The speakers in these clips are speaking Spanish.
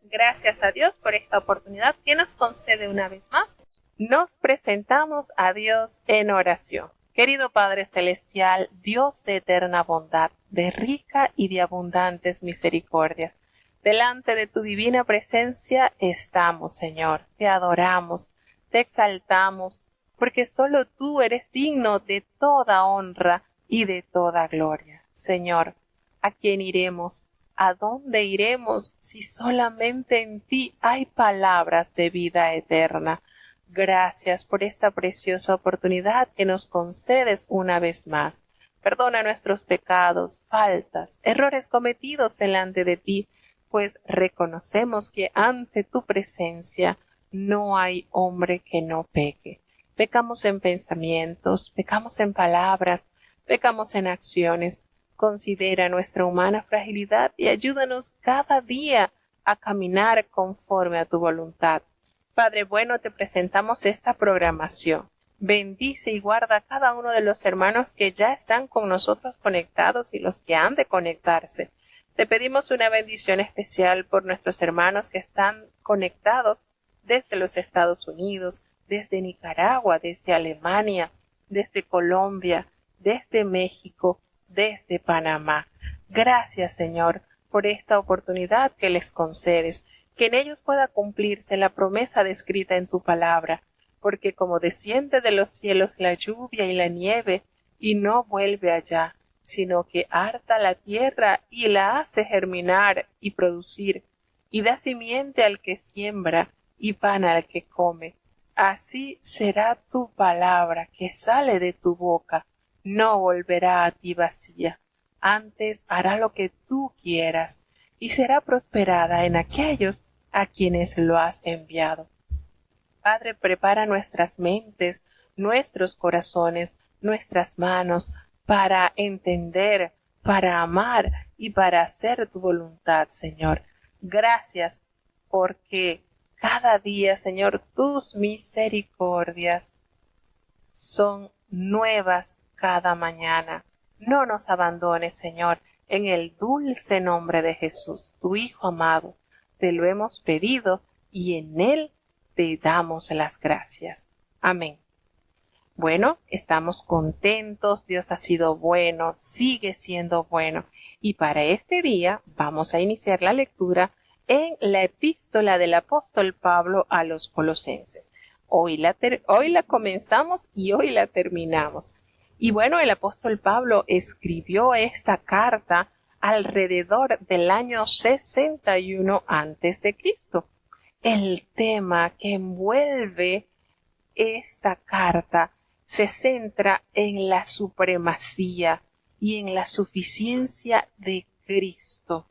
Gracias a Dios por esta oportunidad que nos concede una vez más. Nos presentamos a Dios en oración. Querido Padre Celestial, Dios de eterna bondad, de rica y de abundantes misericordias, delante de tu divina presencia estamos, Señor. Te adoramos, te exaltamos, porque solo tú eres digno de toda honra y de toda gloria. Señor, ¿a quién iremos? ¿A dónde iremos si solamente en ti hay palabras de vida eterna? Gracias por esta preciosa oportunidad que nos concedes una vez más. Perdona nuestros pecados, faltas, errores cometidos delante de ti, pues reconocemos que ante tu presencia no hay hombre que no peque. Pecamos en pensamientos, pecamos en palabras, pecamos en acciones. Considera nuestra humana fragilidad y ayúdanos cada día a caminar conforme a tu voluntad. Padre bueno, te presentamos esta programación. Bendice y guarda a cada uno de los hermanos que ya están con nosotros conectados y los que han de conectarse. Te pedimos una bendición especial por nuestros hermanos que están conectados desde los Estados Unidos, desde Nicaragua, desde Alemania, desde Colombia, desde México, desde Panamá. Gracias, Señor, por esta oportunidad que les concedes, que en ellos pueda cumplirse la promesa descrita en tu palabra, porque como desciende de los cielos la lluvia y la nieve, y no vuelve allá, sino que harta la tierra y la hace germinar y producir, y da simiente al que siembra y pan al que come. Así será tu palabra que sale de tu boca, no volverá a ti vacía, antes hará lo que tú quieras, y será prosperada en aquellos a quienes lo has enviado. Padre, prepara nuestras mentes, nuestros corazones, nuestras manos, para entender, para amar y para hacer tu voluntad, Señor. Gracias, porque cada día, Señor, tus misericordias son nuevas cada mañana. No nos abandones, Señor, en el dulce nombre de Jesús, tu Hijo amado. Te lo hemos pedido y en él te damos las gracias. Amén. Bueno, estamos contentos, Dios ha sido bueno, sigue siendo bueno. Y para este día vamos a iniciar la lectura en la epístola del apóstol Pablo a los Colosenses. Hoy la comenzamos y hoy la terminamos. Y bueno, el apóstol Pablo escribió esta carta alrededor del año 61 antes de Cristo. El tema que envuelve esta carta se centra en la supremacía y en la suficiencia de Cristo.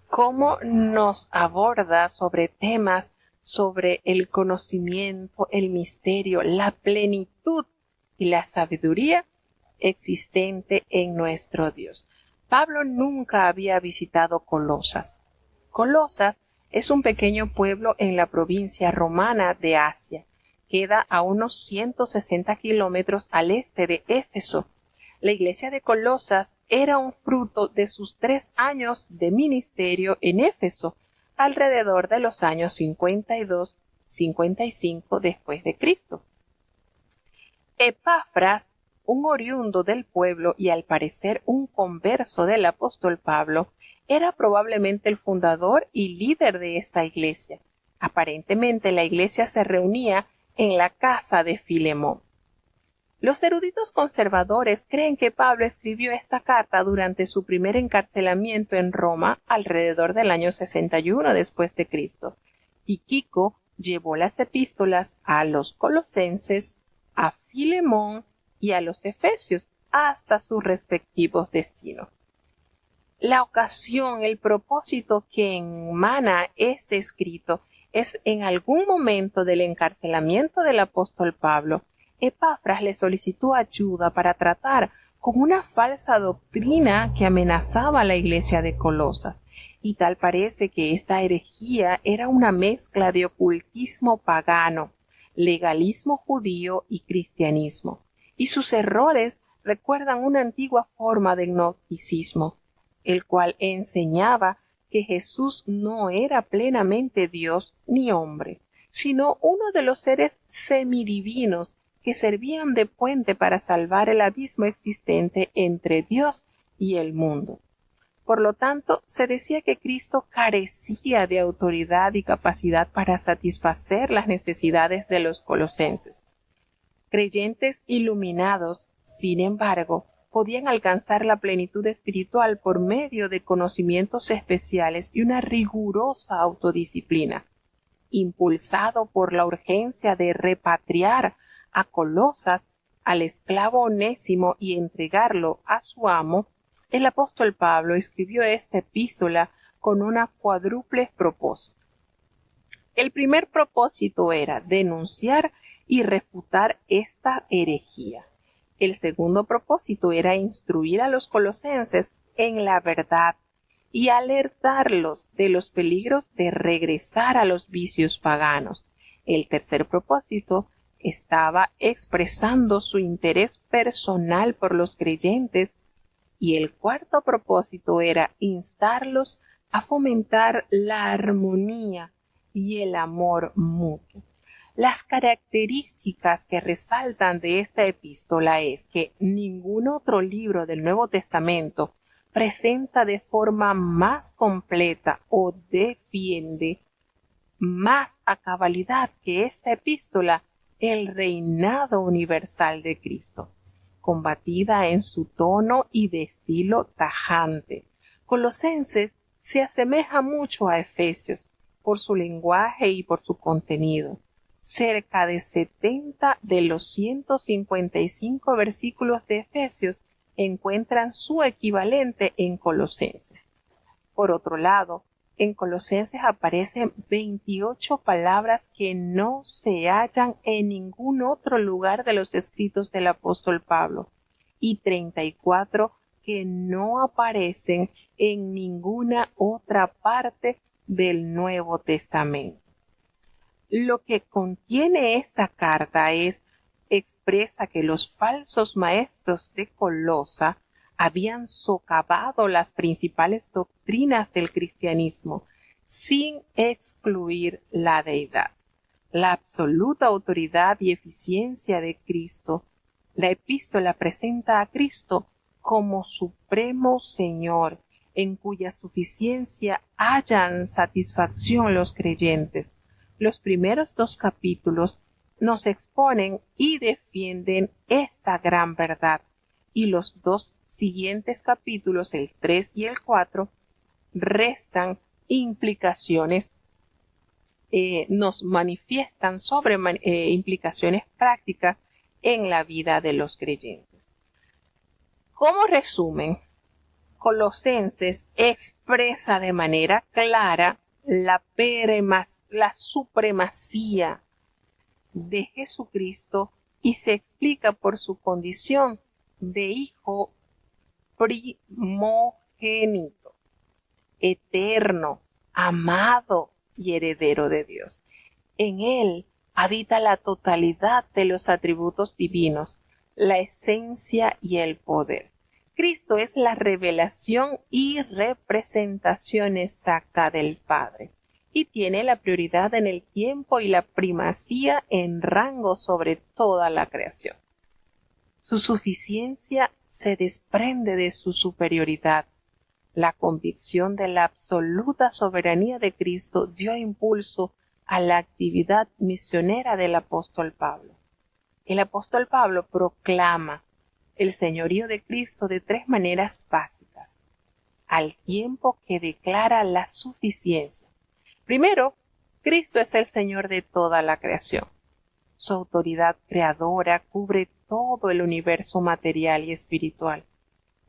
Cómo nos aborda sobre temas sobre el conocimiento, el misterio, la plenitud y la sabiduría existente en nuestro Dios. Pablo nunca había visitado Colosas. Colosas es un pequeño pueblo en la provincia romana de Asia. Queda a unos 160 kilómetros al este de Éfeso. La iglesia de Colosas era un fruto de sus 3 años de ministerio en Éfeso, alrededor de los años 52-55 después de Cristo. Epafras, un oriundo del pueblo y al parecer un converso del apóstol Pablo, era probablemente el fundador y líder de esta iglesia. Aparentemente la iglesia se reunía en la casa de Filemón. Los eruditos conservadores creen que Pablo escribió esta carta durante su primer encarcelamiento en Roma alrededor del año 61 después de Cristo. Y Kiko llevó las epístolas a los colosenses, a Filemón y a los efesios hasta sus respectivos destinos. La ocasión, el propósito que emana este escrito es en algún momento del encarcelamiento del apóstol Pablo, Epafras le solicitó ayuda para tratar con una falsa doctrina que amenazaba a la iglesia de Colosas, y tal parece que esta herejía era una mezcla de ocultismo pagano, legalismo judío y cristianismo, y sus errores recuerdan una antigua forma de gnosticismo, el cual enseñaba que Jesús no era plenamente Dios ni hombre, sino uno de los seres semidivinos que servían de puente para salvar el abismo existente entre Dios y el mundo. Por lo tanto, se decía que Cristo carecía de autoridad y capacidad para satisfacer las necesidades de los colosenses. Creyentes iluminados, sin embargo, podían alcanzar la plenitud espiritual por medio de conocimientos especiales y una rigurosa autodisciplina. Impulsado por la urgencia de repatriar a Colosas al esclavo Onésimo y entregarlo a su amo, el apóstol Pablo escribió esta epístola con una cuádruple propósito. El primer propósito era denunciar y refutar esta herejía. El segundo propósito era instruir a los colosenses en la verdad y alertarlos de los peligros de regresar a los vicios paganos. El tercer propósito estaba expresando su interés personal por los creyentes y el cuarto propósito era instarlos a fomentar la armonía y el amor mutuo. Las características que resaltan de esta epístola es que ningún otro libro del Nuevo Testamento presenta de forma más completa o defiende más a cabalidad que esta epístola el reinado universal de Cristo, combatida en su tono y de estilo tajante. Colosenses se asemeja mucho a Efesios por su lenguaje y por su contenido. Cerca de 70 de los 155 versículos de Efesios encuentran su equivalente en Colosenses. Por otro lado, en Colosenses aparecen 28 palabras que no se hallan en ningún otro lugar de los escritos del apóstol Pablo y 34 que no aparecen en ninguna otra parte del Nuevo Testamento. Lo que contiene esta carta expresa que los falsos maestros de Colosa habían socavado las principales doctrinas del cristianismo sin excluir la deidad, la absoluta autoridad y eficiencia de Cristo. La epístola presenta a Cristo como supremo Señor, en cuya suficiencia hallan satisfacción los creyentes. Los primeros 2 capítulos nos exponen y defienden esta gran verdad, y los 2 siguientes capítulos, el 3 y el 4, restan implicaciones, nos manifiestan sobre implicaciones prácticas en la vida de los creyentes. Como resumen, Colosenses expresa de manera clara la supremacía de Jesucristo y se explica por su condición de hijo primogénito, eterno, amado y heredero de Dios. En él habita la totalidad de los atributos divinos, la esencia y el poder. Cristo es la revelación y representación exacta del Padre y tiene la prioridad en el tiempo y la primacía en rango sobre toda la creación. Su suficiencia se desprende de su superioridad. La convicción de la absoluta soberanía de Cristo dio impulso a la actividad misionera del apóstol Pablo. El apóstol Pablo proclama el señorío de Cristo de 3 maneras básicas, al tiempo que declara la suficiencia. Primero, Cristo es el Señor de toda la creación. Su autoridad creadora cubre todo el universo material y espiritual.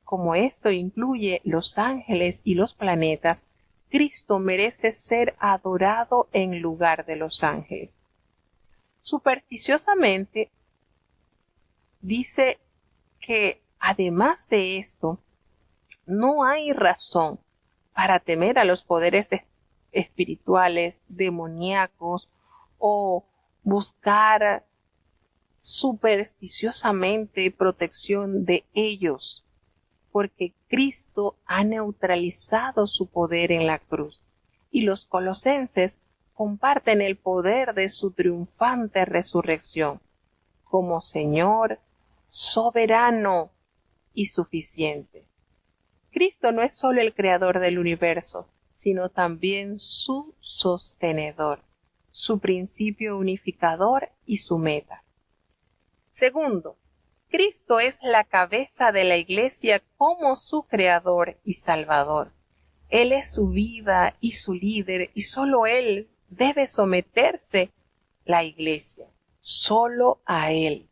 Como esto incluye los ángeles y los planetas, Cristo merece ser adorado en lugar de los ángeles. Supersticiosamente, dice que además de esto, no hay razón para temer a los poderes espirituales, demoníacos o buscar supersticiosamente protección de ellos. porque Cristo ha neutralizado su poder en la cruz, y los colosenses comparten el poder de su triunfante resurrección como Señor soberano y suficiente. Cristo no es solo el creador del universo, sino también su sostenedor, su principio unificador y su meta. Segundo, Cristo es la cabeza de la Iglesia como su creador y salvador. Él es su vida y su líder, y solo Él debe someterse la Iglesia, solo a Él.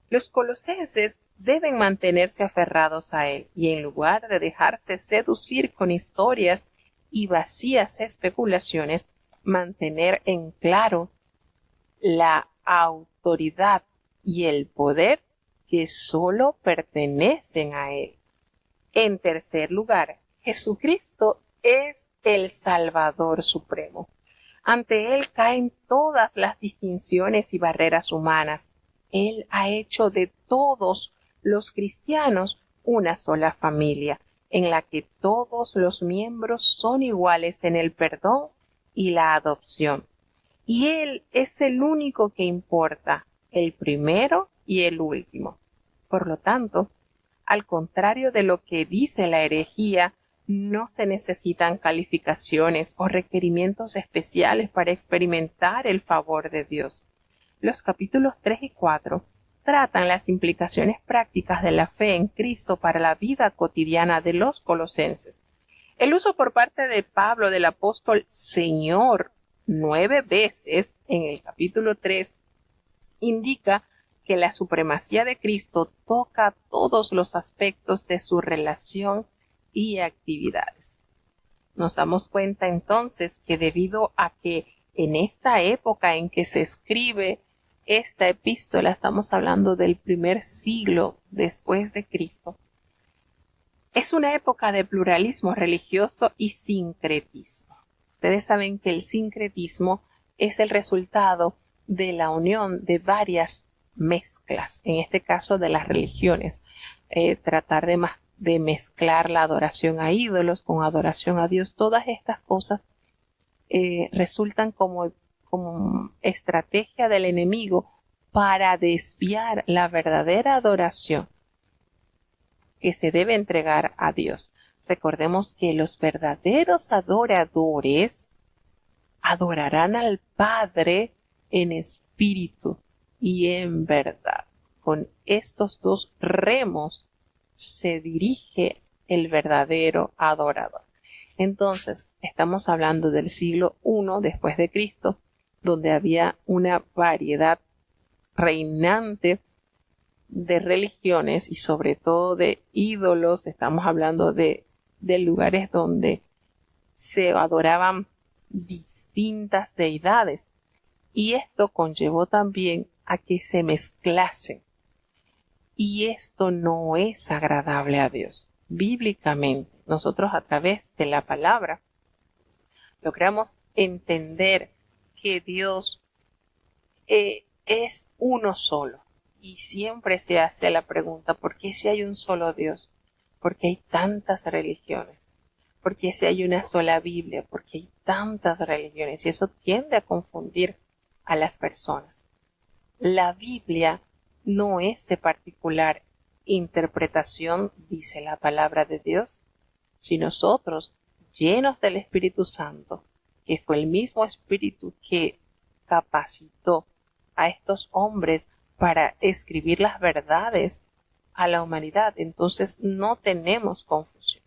Los colosenses deben mantenerse aferrados a Él, y en lugar de dejarse seducir con historias y vacías especulaciones, mantener en claro la autoridad y el poder que solo pertenecen a Él. En tercer lugar, Jesucristo es el Salvador Supremo. Ante Él caen todas las distinciones y barreras humanas. Él ha hecho de todos los cristianos una sola familia, en la que todos los miembros son iguales en el perdón y la adopción. Y Él es el único que importa, el primero y el último. Por lo tanto, al contrario de lo que dice la herejía, no se necesitan calificaciones o requerimientos especiales para experimentar el favor de Dios. Los capítulos 3 y 4 tratan las implicaciones prácticas de la fe en Cristo para la vida cotidiana de los colosenses. El uso por parte de Pablo del apóstol Señor 9 veces en el capítulo 3 indica que la supremacía de Cristo toca todos los aspectos de su relación y actividades. Nos damos cuenta entonces que debido a que en esta época en que se escribe esta epístola, estamos hablando del primer siglo después de Cristo, es una época de pluralismo religioso y sincretismo. Ustedes saben que el sincretismo es el resultado de la unión de varias mezclas, en este caso de las religiones, tratar de mezclar la adoración a ídolos con adoración a Dios. Todas estas cosas resultan como estrategia del enemigo para desviar la verdadera adoración que se debe entregar a Dios. Recordemos que los verdaderos adoradores adorarán al Padre en espíritu y en verdad. Con estos dos remos se dirige el verdadero adorador. Entonces, estamos hablando del siglo I después de Cristo, donde había una variedad reinante de religiones y sobre todo de ídolos. Estamos hablando de lugares donde se adoraban distintas deidades, y esto conllevó también a que se mezclasen, y esto no es agradable a Dios. Bíblicamente, nosotros a través de la palabra logramos entender que Dios es uno solo, y siempre se hace la pregunta: ¿por qué si hay un solo Dios? ¿Por qué hay tantas religiones? ¿Por qué si hay una sola Biblia? ¿Por qué hay tantas religiones? Y eso tiende a confundir a las personas. La Biblia no es de particular interpretación, dice la palabra de Dios. Si nosotros, llenos del Espíritu Santo, que fue el mismo Espíritu que capacitó a estos hombres para escribir las verdades a la humanidad, entonces no tenemos confusión.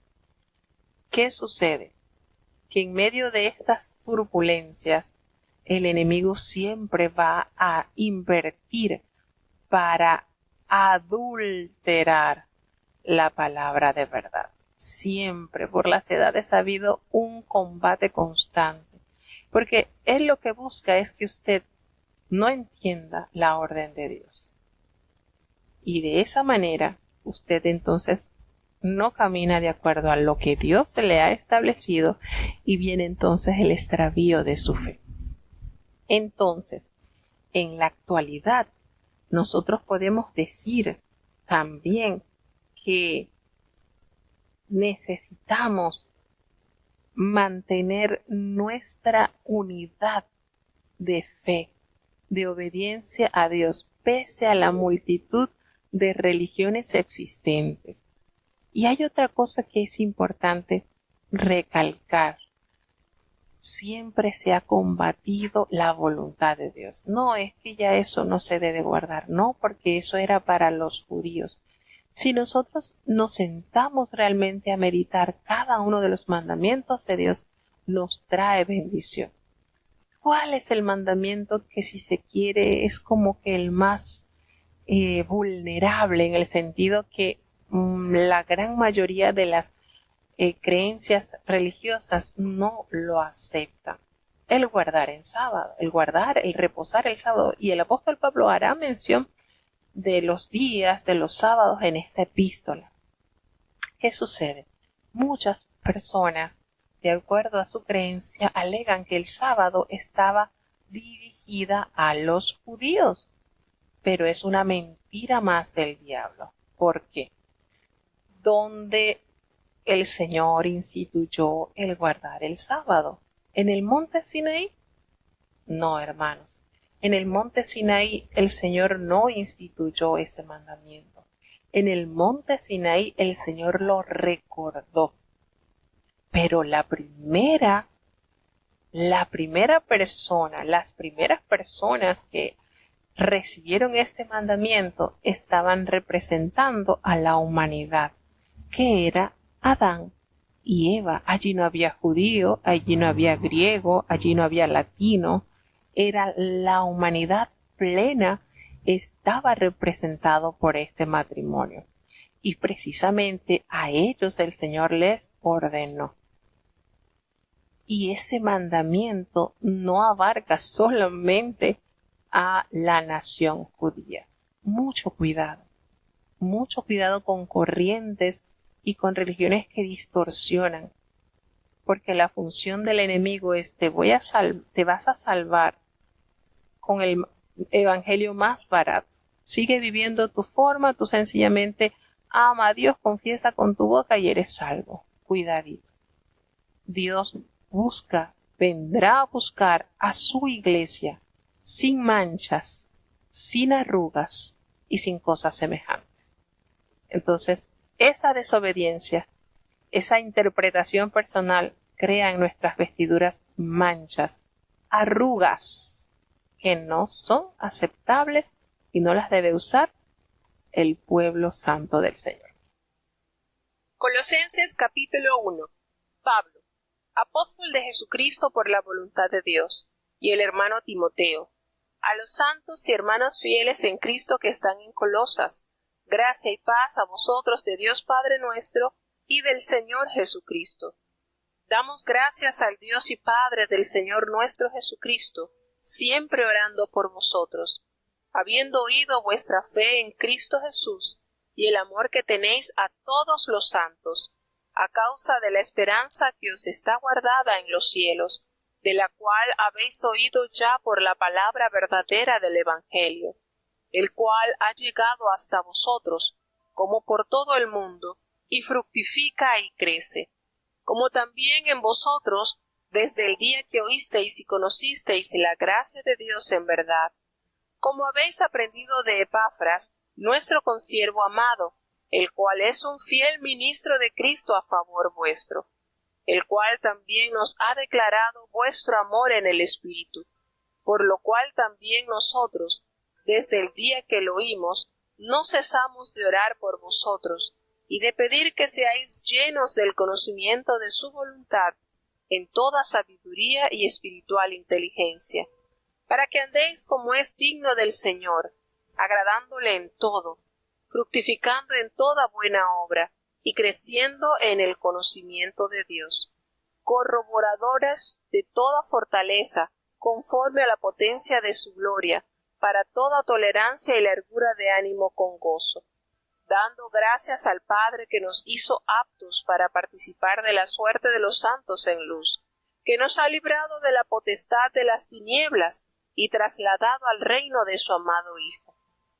¿Qué sucede? Que en medio de estas turbulencias, el enemigo siempre va a invertir para adulterar la palabra de verdad. Siempre, por las edades, ha habido un combate constante, porque él lo que busca es que usted no entienda la orden de Dios. Y de esa manera, usted entonces no camina de acuerdo a lo que Dios se le ha establecido, y viene entonces el extravío de su fe. Entonces, en la actualidad, nosotros podemos decir también que necesitamos mantener nuestra unidad de fe, de obediencia a Dios, pese a la multitud de religiones existentes. Y hay otra cosa que es importante recalcar. Siempre se ha combatido la voluntad de Dios. No es que ya eso no se debe guardar, no, porque eso era para los judíos. Si nosotros nos sentamos realmente a meditar cada uno de los mandamientos de Dios, nos trae bendición. ¿Cuál es el mandamiento que, si se quiere, es como que el más vulnerable, en el sentido que la gran mayoría de las creencias religiosas no lo aceptan? El guardar el sábado, el reposar el sábado. Y el apóstol Pablo hará mención de los días, de los sábados en esta epístola. ¿Qué sucede? Muchas personas, de acuerdo a su creencia, alegan que el sábado estaba dirigida a los judíos, pero es una mentira más del diablo. ¿Por qué? Donde el Señor instituyó el guardar el sábado, ¿en el monte Sinaí? No, hermanos. En el monte Sinaí el Señor no instituyó ese mandamiento. En el monte Sinaí el Señor lo recordó. Pero las primeras personas que recibieron este mandamiento estaban representando a la humanidad, que era Adán y Eva. Allí no había judío, allí no había griego, allí no había latino. Era la humanidad plena, estaba representado por este matrimonio. Y precisamente a ellos el Señor les ordenó. Y ese mandamiento no abarca solamente a la nación judía. Mucho cuidado con corrientes y con religiones que distorsionan, porque la función del enemigo es te vas a salvar con el evangelio más barato. Sigue viviendo tu forma, tú sencillamente ama a Dios, confiesa con tu boca y eres salvo. Cuidadito. Dios vendrá a buscar a su iglesia sin manchas, sin arrugas y sin cosas semejantes. Entonces, esa desobediencia, esa interpretación personal crea en nuestras vestiduras manchas, arrugas que no son aceptables y no las debe usar el pueblo santo del Señor. Colosenses capítulo 1. Pablo, apóstol de Jesucristo por la voluntad de Dios, y el hermano Timoteo, a los santos y hermanas fieles en Cristo que están en Colosas, gracia y paz a vosotros de Dios Padre nuestro y del Señor Jesucristo. Damos gracias al Dios y Padre del Señor nuestro Jesucristo, siempre orando por vosotros, habiendo oído vuestra fe en Cristo Jesús y el amor que tenéis a todos los santos, a causa de la esperanza que os está guardada en los cielos, de la cual habéis oído ya por la palabra verdadera del Evangelio, el cual ha llegado hasta vosotros, como por todo el mundo, y fructifica y crece, como también en vosotros, desde el día que oísteis y conocisteis la gracia de Dios en verdad, como habéis aprendido de Epafras, nuestro consiervo amado, el cual es un fiel ministro de Cristo a favor vuestro, el cual también nos ha declarado vuestro amor en el Espíritu, por lo cual también nosotros, desde el día que lo oímos, no cesamos de orar por vosotros, y de pedir que seáis llenos del conocimiento de su voluntad, en toda sabiduría y espiritual inteligencia, para que andéis como es digno del Señor, agradándole en todo, fructificando en toda buena obra, y creciendo en el conocimiento de Dios, corroboradoras de toda fortaleza, conforme a la potencia de su gloria, para toda tolerancia y largura de ánimo con gozo, dando gracias al Padre que nos hizo aptos para participar de la suerte de los santos en luz, que nos ha librado de la potestad de las tinieblas y trasladado al reino de su amado Hijo,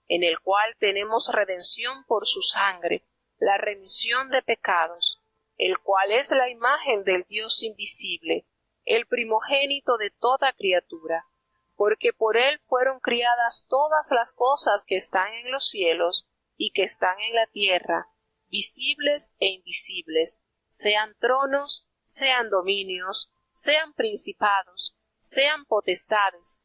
en el cual tenemos redención por su sangre, la remisión de pecados, el cual es la imagen del Dios invisible, el primogénito de toda criatura, porque por él fueron criadas todas las cosas que están en los cielos y que están en la tierra, visibles e invisibles, sean tronos, sean dominios, sean principados, sean potestades.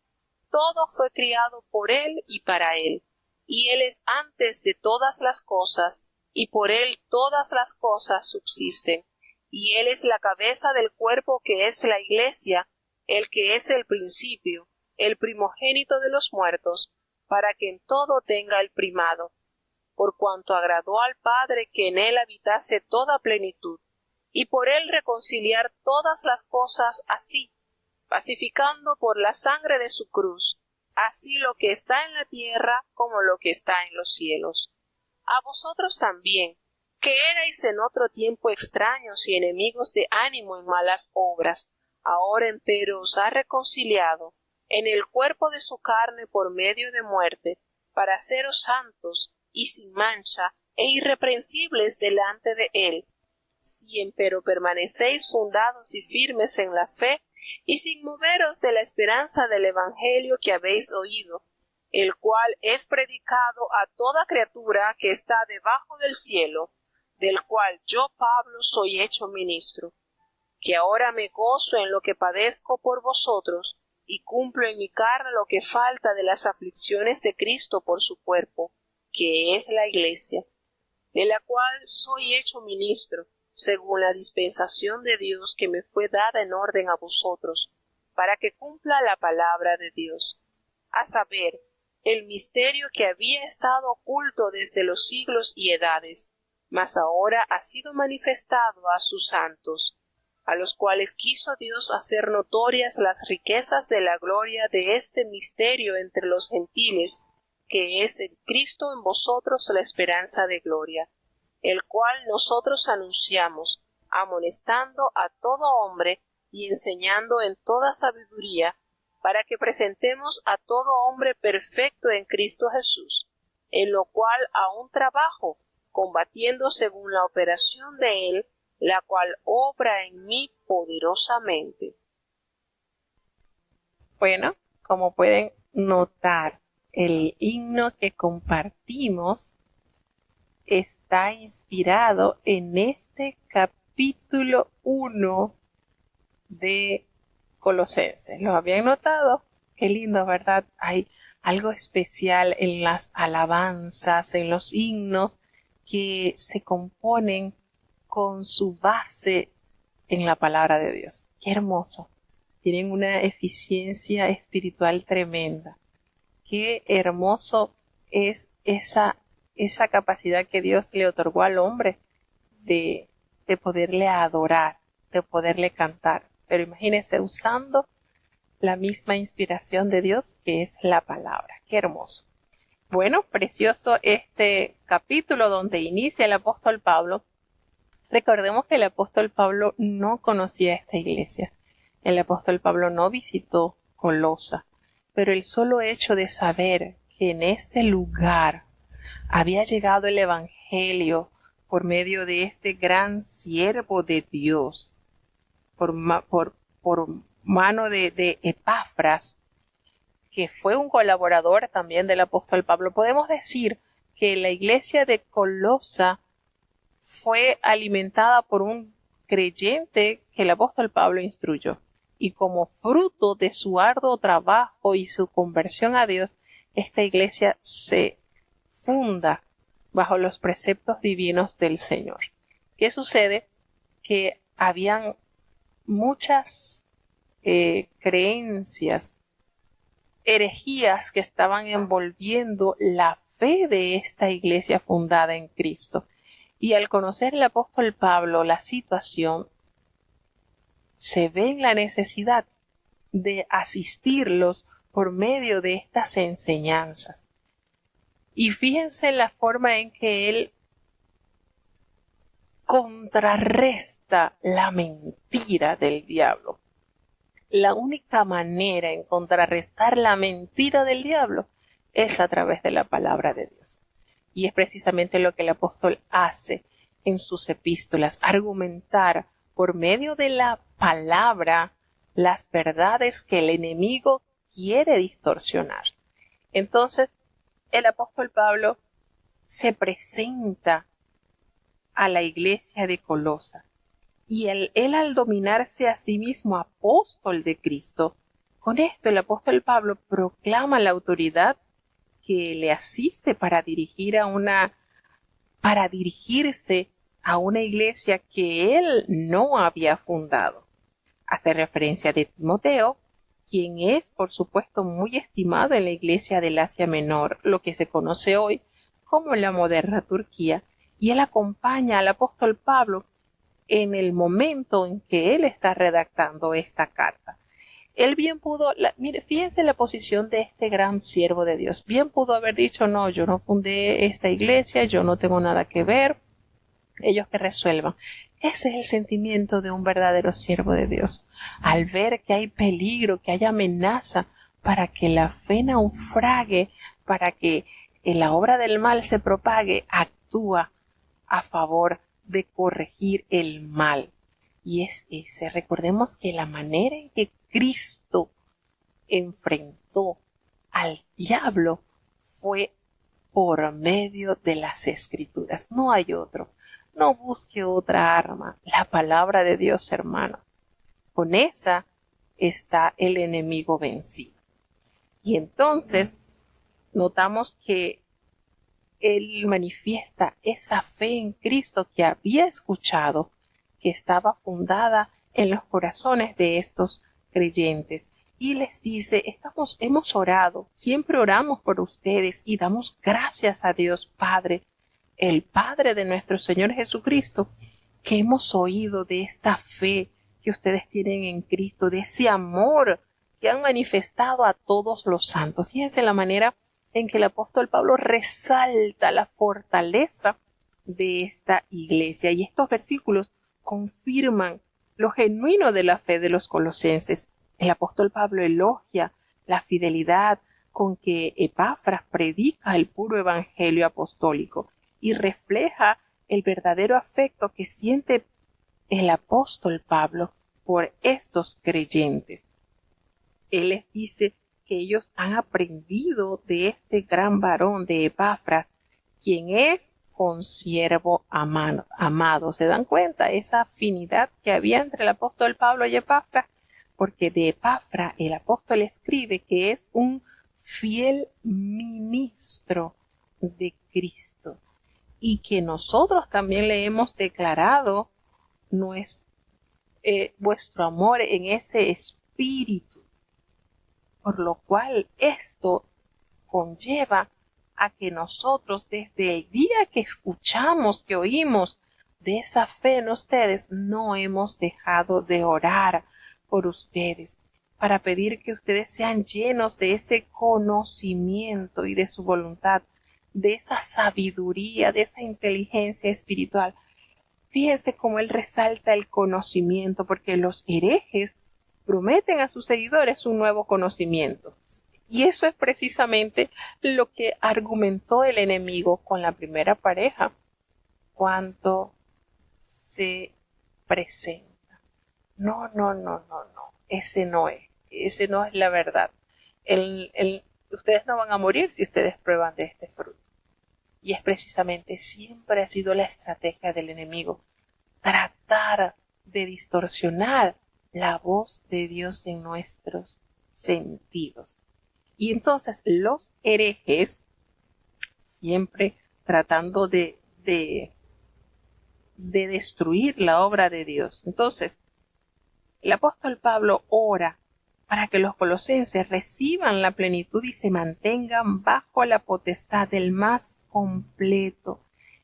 Todo fue criado por él y para él, y él es antes de todas las cosas, y por él todas las cosas subsisten. Y él es la cabeza del cuerpo que es la Iglesia, el que es el principio, el primogénito de los muertos, para que en todo tenga el primado, por cuanto agradó al Padre que en él habitase toda plenitud, y por él reconciliar todas las cosas así, pacificando por la sangre de su cruz, así lo que está en la tierra como lo que está en los cielos. A vosotros también, que erais en otro tiempo extraños y enemigos de ánimo en malas obras, ahora empero os ha reconciliado en el cuerpo de su carne por medio de muerte, para haceros santos y sin mancha e irreprensibles delante de él. Si empero permanecéis fundados y firmes en la fe, y sin moveros de la esperanza del Evangelio que habéis oído, el cual es predicado a toda criatura que está debajo del cielo, del cual yo, Pablo, soy hecho ministro, que ahora me gozo en lo que padezco por vosotros, y cumplo en mi carne lo que falta de las aflicciones de Cristo por su cuerpo, que es la Iglesia, de la cual soy hecho ministro, según la dispensación de Dios que me fue dada en orden a vosotros, para que cumpla la palabra de Dios, a saber, el misterio que había estado oculto desde los siglos y edades, mas ahora ha sido manifestado a sus santos, a los cuales quiso Dios hacer notorias las riquezas de la gloria de este misterio entre los gentiles, que es en Cristo en vosotros la esperanza de gloria, el cual nosotros anunciamos, amonestando a todo hombre y enseñando en toda sabiduría, para que presentemos a todo hombre perfecto en Cristo Jesús, en lo cual aún trabajo, combatiendo según la operación de él, la cual obra en mí poderosamente. Bueno, como pueden notar, el himno que compartimos está inspirado en este capítulo 1 de Colosenses. ¿Lo habían notado? Qué lindo, ¿verdad? Hay algo especial en las alabanzas, en los himnos que se componen con su base en la palabra de Dios. Qué hermoso. Tienen una eficiencia espiritual tremenda. Qué hermoso es esa capacidad que Dios le otorgó al hombre de poderle adorar, de poderle cantar. Pero imagínense usando la misma inspiración de Dios que es la palabra. Qué hermoso. Bueno, precioso este capítulo donde inicia el apóstol Pablo. Recordemos que el apóstol Pablo no conocía esta iglesia. El apóstol Pablo no visitó Colosa, pero el solo hecho de saber que en este lugar había llegado el Evangelio por medio de este gran siervo de Dios, por mano de Epafras, que fue un colaborador también del apóstol Pablo, podemos decir que la iglesia de Colosa fue alimentada por un creyente que el apóstol Pablo instruyó. Y como fruto de su arduo trabajo y su conversión a Dios, esta iglesia se funda bajo los preceptos divinos del Señor. ¿Qué sucede? Que habían muchas creencias, herejías que estaban envolviendo la fe de esta iglesia fundada en Cristo. Y al conocer el apóstol Pablo la situación, se ve en la necesidad de asistirlos por medio de estas enseñanzas. Y fíjense en la forma en que él contrarresta la mentira del diablo. La única manera en contrarrestar la mentira del diablo es a través de la palabra de Dios. Y es precisamente lo que el apóstol hace en sus epístolas, argumentar por medio de la palabra las verdades que el enemigo quiere distorsionar. Entonces, el apóstol Pablo se presenta a la iglesia de Colosa y él al dominarse a sí mismo apóstol de Cristo, con esto el apóstol Pablo proclama la autoridad que le asiste para dirigirse a una iglesia que él no había fundado. Hace referencia de Timoteo, quien es, por supuesto, muy estimado en la iglesia del Asia Menor, lo que se conoce hoy como la moderna Turquía, y él acompaña al apóstol Pablo en el momento en que él está redactando esta carta. Él bien pudo, mire, fíjense la posición de este gran siervo de Dios, bien pudo haber dicho, no, yo no fundé esta iglesia, yo no tengo nada que ver, ellos que resuelvan. Ese es el sentimiento de un verdadero siervo de Dios. Al ver que hay peligro, que hay amenaza para que la fe naufrague, para que la obra del mal se propague, actúa a favor de corregir el mal. Y es ese. Recordemos que la manera en que Cristo enfrentó al diablo fue por medio de las Escrituras. No hay otro. No busque otra arma. La palabra de Dios, hermano. Con esa está el enemigo vencido. Y entonces notamos que él manifiesta esa fe en Cristo que había escuchado, que estaba fundada en los corazones de estos creyentes. Y les dice, hemos orado, siempre oramos por ustedes y damos gracias a Dios Padre, el Padre de nuestro Señor Jesucristo, que hemos oído de esta fe que ustedes tienen en Cristo, de ese amor que han manifestado a todos los santos. Fíjense la manera en que el apóstol Pablo resalta la fortaleza de esta iglesia. Y estos versículos confirman lo genuino de la fe de los colosenses. El apóstol Pablo elogia la fidelidad con que Epafras predica el puro evangelio apostólico y refleja el verdadero afecto que siente el apóstol Pablo por estos creyentes. Él les dice que ellos han aprendido de este gran varón de Epafras, quien es consiervo amado. ¿Se dan cuenta esa afinidad que había entre el apóstol Pablo y Epafras? Porque de Epafras el apóstol escribe que es un fiel ministro de Cristo y que nosotros también le hemos declarado vuestro amor en ese espíritu, por lo cual esto conlleva a que nosotros desde el día que escuchamos, que oímos de esa fe en ustedes, no hemos dejado de orar por ustedes, para pedir que ustedes sean llenos de ese conocimiento y de su voluntad, de esa sabiduría, de esa inteligencia espiritual. Fíjense cómo él resalta el conocimiento, porque los herejes prometen a sus seguidores un nuevo conocimiento. Y eso es precisamente lo que argumentó el enemigo con la primera pareja cuando se presenta. No, ese no es la verdad. Ustedes no van a morir si ustedes prueban de este fruto. Y es precisamente, siempre ha sido la estrategia del enemigo, tratar de distorsionar la voz de Dios en nuestros sentidos. Y entonces los herejes, siempre tratando de destruir la obra de Dios. Entonces, el apóstol Pablo ora para que los colosenses reciban la plenitud y se mantengan bajo la potestad del más completo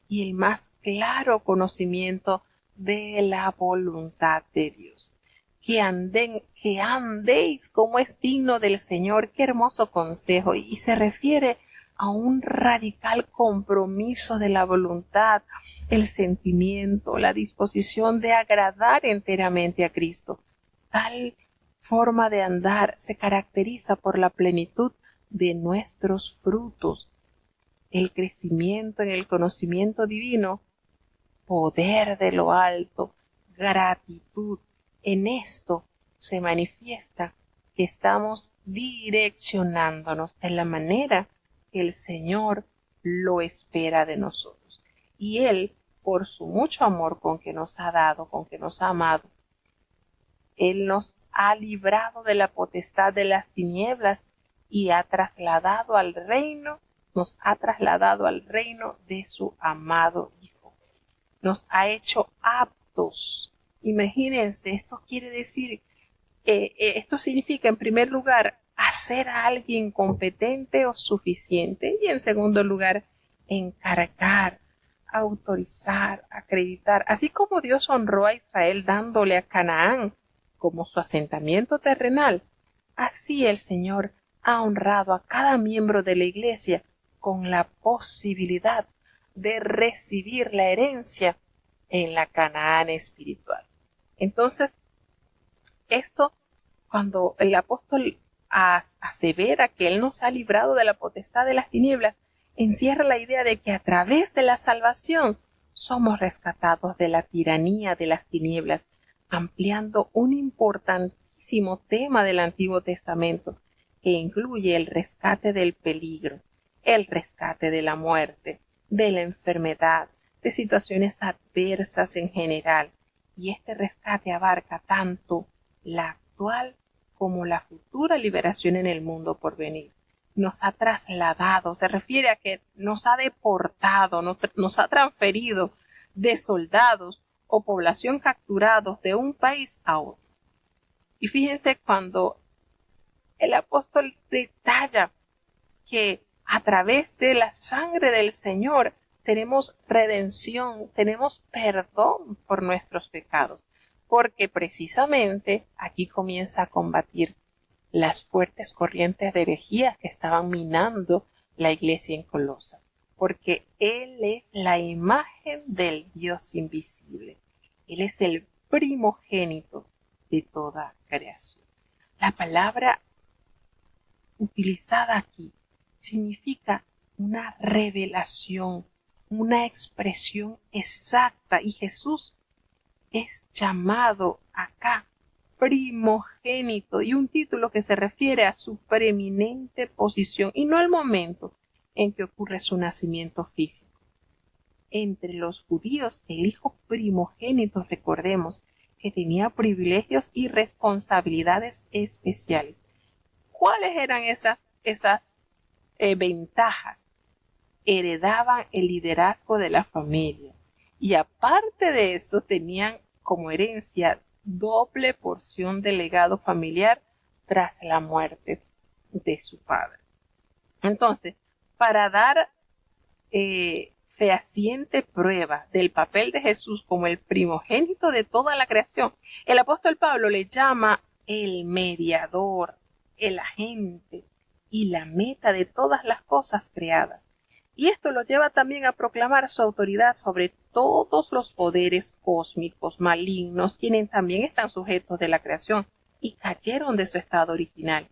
y el más claro conocimiento de la voluntad de Dios. Que andéis como es digno del Señor. Qué hermoso consejo. Y se refiere a un radical compromiso de la voluntad, el sentimiento, la disposición de agradar enteramente a Cristo. Tal forma de andar se caracteriza por la plenitud de nuestros frutos, el crecimiento en el conocimiento divino poder de lo alto, gratitud. En esto se manifiesta que estamos direccionándonos en la manera que el Señor lo espera de nosotros. Y Él, por su mucho amor con que nos ha dado, con que nos ha amado, Él nos ha librado de la potestad de las tinieblas y nos ha trasladado al reino de su amado Hijo. Nos ha hecho aptos. Imagínense, esto quiere decir, esto significa en primer lugar hacer a alguien competente o suficiente y en segundo lugar encargar, autorizar, acreditar, así como Dios honró a Israel dándole a Canaán como su asentamiento terrenal, así el Señor ha honrado a cada miembro de la Iglesia con la posibilidad de recibir la herencia en la Canaán espiritual. Entonces, esto, cuando el apóstol asevera que Él nos ha librado de la potestad de las tinieblas, encierra la idea de que a través de la salvación somos rescatados de la tiranía de las tinieblas, ampliando un importantísimo tema del Antiguo Testamento que incluye el rescate del peligro, el rescate de la muerte, de la enfermedad, de situaciones adversas en general. Y este rescate abarca tanto la actual como la futura liberación en el mundo por venir. Nos ha trasladado, se refiere a que nos ha deportado, nos ha transferido de soldados o población capturados de un país a otro. Y fíjense cuando el apóstol detalla que a través de la sangre del Señor tenemos redención, tenemos perdón por nuestros pecados, porque precisamente aquí comienza a combatir las fuertes corrientes de herejía que estaban minando la iglesia en Colosa, porque Él es la imagen del Dios invisible. Él es el primogénito de toda creación. La palabra utilizada aquí significa una revelación, una expresión exacta, y Jesús es llamado acá primogénito, y un título que se refiere a su preeminente posición y no al momento en que ocurre su nacimiento físico. Entre los judíos, el hijo primogénito, recordemos, que tenía privilegios y responsabilidades especiales. ¿Cuáles eran esas ventajas? Heredaban el liderazgo de la familia y aparte de eso tenían como herencia doble porción de legado familiar tras la muerte de su padre. Entonces, para dar fehaciente prueba del papel de Jesús como el primogénito de toda la creación, el apóstol Pablo le llama el mediador, el agente y la meta de todas las cosas creadas. Y esto lo lleva también a proclamar su autoridad sobre todos los poderes cósmicos malignos, quienes también están sujetos de la creación y cayeron de su estado original.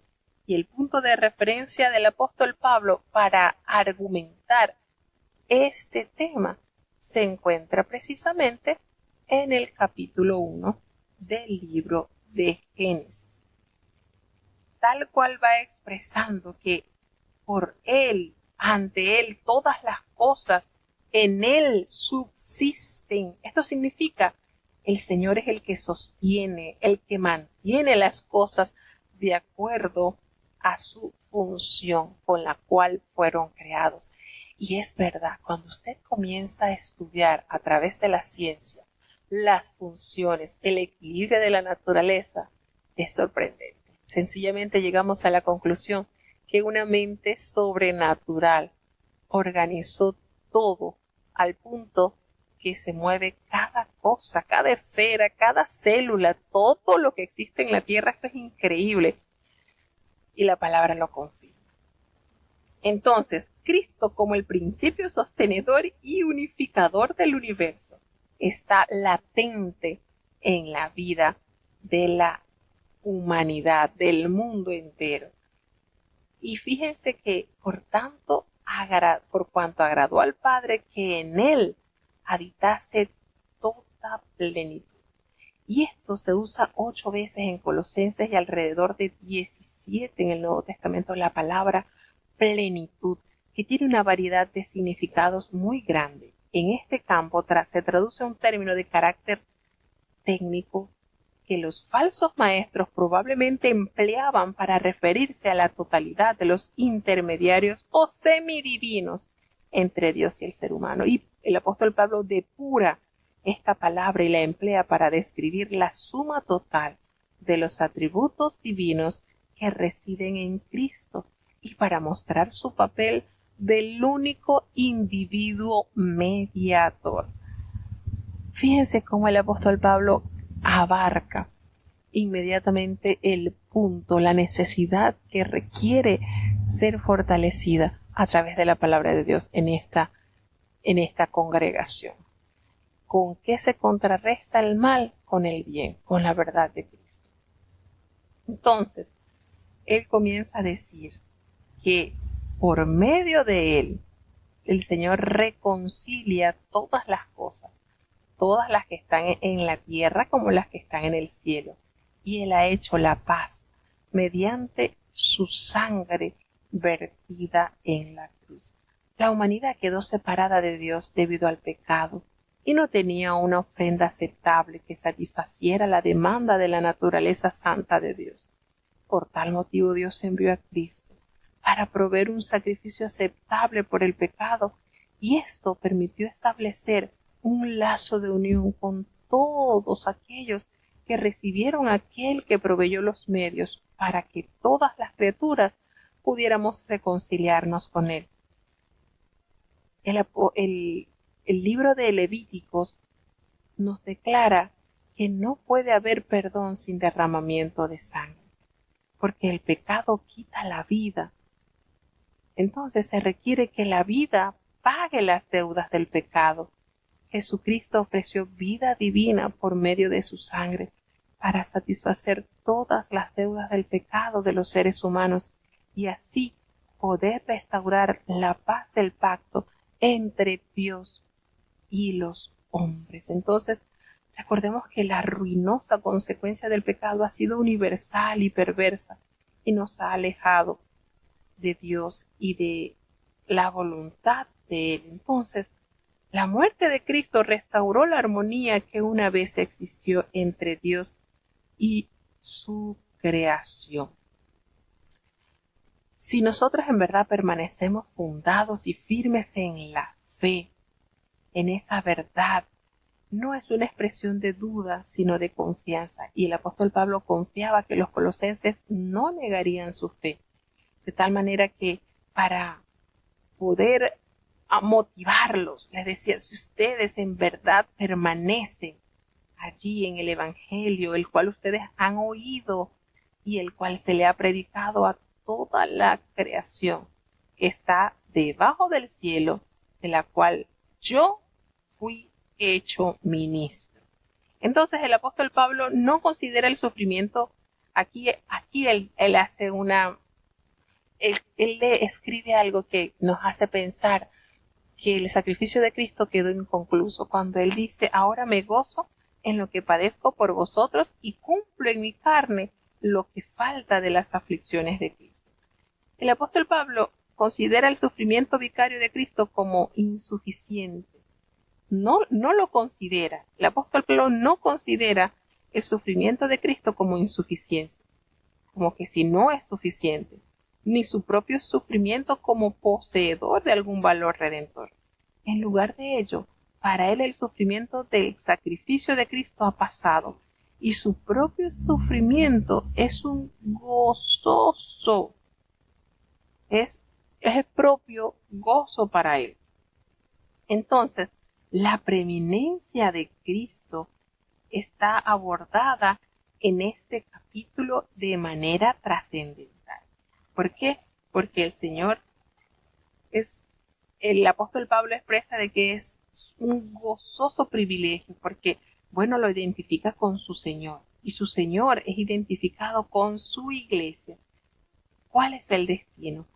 Y el punto de referencia del apóstol Pablo para argumentar este tema se encuentra precisamente en el capítulo 1 del libro de Génesis, tal cual va expresando que por Él, ante Él, todas las cosas en Él subsisten. Esto significa, el Señor es el que sostiene, el que mantiene las cosas de acuerdo a su función con la cual fueron creados. Y es verdad, cuando usted comienza a estudiar a través de la ciencia las funciones, el equilibrio de la naturaleza, es sorprendente. Sencillamente llegamos a la conclusión que una mente sobrenatural organizó todo al punto que se mueve cada cosa, cada esfera, cada célula, todo lo que existe en la Tierra. Esto es increíble y la palabra lo confirma. Entonces, Cristo, como el principio sostenedor y unificador del universo, está latente en la vida de la humanidad, del mundo entero. Y fíjense que por cuanto agradó al Padre que en Él habitase absoluta plenitud. Y esto se usa 8 veces en Colosenses y alrededor de 17 en el Nuevo Testamento, la palabra plenitud, que tiene una variedad de significados muy grande. En este campo se traduce un término de carácter técnico que los falsos maestros probablemente empleaban para referirse a la totalidad de los intermediarios o semidivinos entre Dios y el ser humano. Y el apóstol Pablo depura esta palabra y la emplea para describir la suma total de los atributos divinos que residen en Cristo y para mostrar su papel del único individuo mediador. Fíjense cómo el apóstol Pablo abarca inmediatamente el punto, la necesidad que requiere ser fortalecida a través de la palabra de Dios en esta congregación. ¿Con qué se contrarresta el mal? Con el bien, con la verdad de Cristo. Entonces, él comienza a decir que por medio de él, el Señor reconcilia todas las cosas, todas las que están en la tierra como las que están en el cielo. Y él ha hecho la paz mediante su sangre vertida en la cruz. La humanidad quedó separada de Dios debido al pecado y no tenía una ofrenda aceptable que satisfaciera la demanda de la naturaleza santa de Dios. Por tal motivo Dios envió a Cristo para proveer un sacrificio aceptable por el pecado, y esto permitió establecer un lazo de unión con todos aquellos que recibieron a aquel que proveyó los medios para que todas las criaturas pudiéramos reconciliarnos con él. El libro de Levíticos nos declara que no puede haber perdón sin derramamiento de sangre, porque el pecado quita la vida. Entonces se requiere que la vida pague las deudas del pecado. Jesucristo ofreció vida divina por medio de su sangre para satisfacer todas las deudas del pecado de los seres humanos y así poder restaurar la paz del pacto entre Dios y los hombres. Entonces, recordemos que la ruinosa consecuencia del pecado ha sido universal y perversa y nos ha alejado de Dios y de la voluntad de Él. Entonces, la muerte de Cristo restauró la armonía que una vez existió entre Dios y su creación. Si nosotros en verdad permanecemos fundados y firmes en la fe, en esa verdad, no es una expresión de duda, sino de confianza. Y el apóstol Pablo confiaba que los colosenses no negarían su fe, de tal manera que para poder motivarlos, les decía, si ustedes en verdad permanecen allí en el Evangelio, el cual ustedes han oído y el cual se le ha predicado a toda la creación que está debajo del cielo, de la cual yo fui hecho ministro. Entonces el apóstol Pablo no considera el sufrimiento, aquí él hace él le escribe algo que nos hace pensar que el sacrificio de Cristo quedó inconcluso cuando él dice, ahora me gozo en lo que padezco por vosotros y cumplo en mi carne lo que falta de las aflicciones de Cristo. El apóstol Pablo considera el sufrimiento vicario de Cristo como insuficiente. No lo considera. El apóstol Pablo no considera el sufrimiento de Cristo como insuficiencia, como que si no es suficiente, ni su propio sufrimiento como poseedor de algún valor redentor. En lugar de ello, para él el sufrimiento del sacrificio de Cristo ha pasado, y su propio sufrimiento es un gozoso, es el propio gozo para él. Entonces, la preeminencia de Cristo está abordada en este capítulo de manera trascendental. ¿Por qué? Porque el Señor el apóstol Pablo expresa de que es un gozoso privilegio, porque, bueno, lo identifica con su Señor, y su Señor es identificado con su iglesia. ¿Cuál es el destino?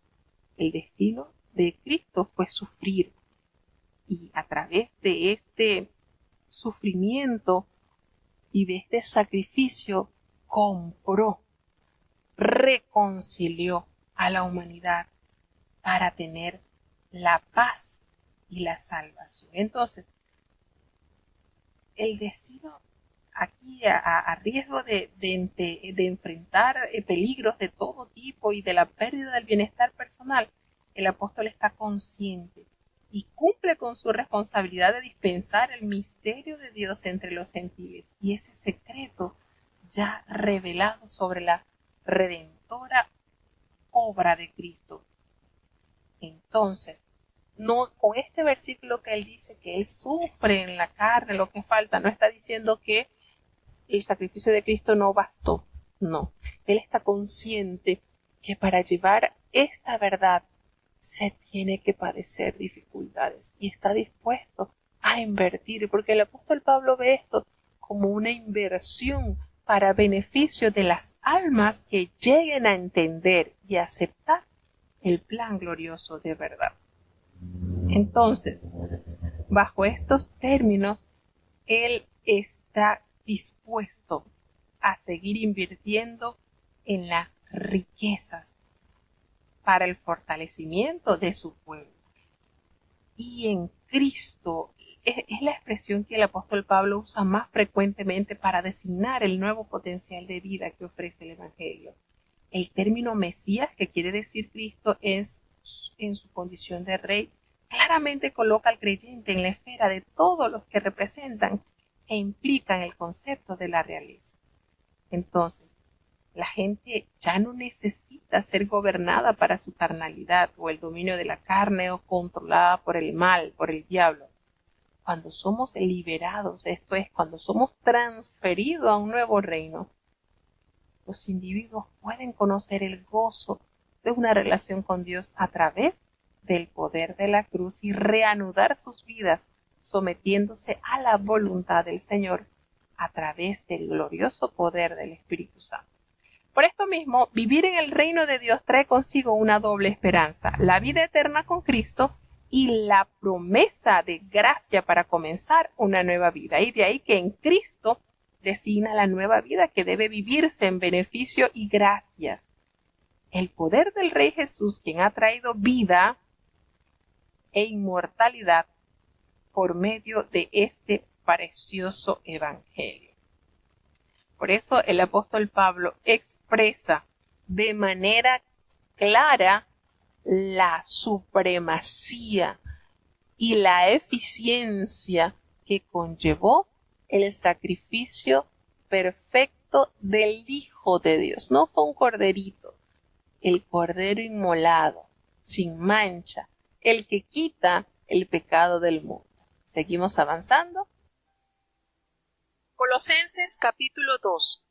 El destino de Cristo fue sufrir, y a través de este sufrimiento y de este sacrificio compró, reconcilió a la humanidad para tener la paz y la salvación. Entonces, el destino aquí, a riesgo de enfrentar peligros de todo tipo y de la pérdida del bienestar personal, el apóstol está consciente y cumple con su responsabilidad de dispensar el misterio de Dios entre los gentiles y ese secreto ya revelado sobre la redentora obra de Cristo. Entonces, no, con este versículo que él dice que él sufre en la carne lo que falta, no está diciendo que el sacrificio de Cristo no bastó, no. Él está consciente que para llevar esta verdad se tiene que padecer dificultades y está dispuesto a invertir, porque el apóstol Pablo ve esto como una inversión para beneficio de las almas que lleguen a entender y aceptar el plan glorioso de verdad. Entonces, bajo estos términos, él está dispuesto a seguir invirtiendo en las riquezas para el fortalecimiento de su pueblo. Y en Cristo es la expresión que el apóstol Pablo usa más frecuentemente para designar el nuevo potencial de vida que ofrece el Evangelio. El término Mesías, que quiere decir Cristo, es en su condición de rey, claramente coloca al creyente en la esfera de todos los que representan e implican el concepto de la realeza. Entonces, la gente ya no necesita ser gobernada para su carnalidad o el dominio de la carne o controlada por el mal, por el diablo. Cuando somos liberados, esto es, cuando somos transferidos a un nuevo reino, los individuos pueden conocer el gozo de una relación con Dios a través del poder de la cruz y reanudar sus vidas sometiéndose a la voluntad del Señor a través del glorioso poder del Espíritu Santo. Por esto mismo, vivir en el reino de Dios trae consigo una doble esperanza, la vida eterna con Cristo y la promesa de gracia para comenzar una nueva vida. Y de ahí que en Cristo designa la nueva vida que debe vivirse en beneficio y gracias. El poder del Rey Jesús, quien ha traído vida e inmortalidad por medio de este precioso Evangelio. Por eso el apóstol Pablo expresa de manera clara la supremacía y la eficiencia que conllevó el sacrificio perfecto del Hijo de Dios. No fue un corderito, el cordero inmolado, sin mancha, el que quita el pecado del mundo. Seguimos avanzando. Colosenses capítulo 2.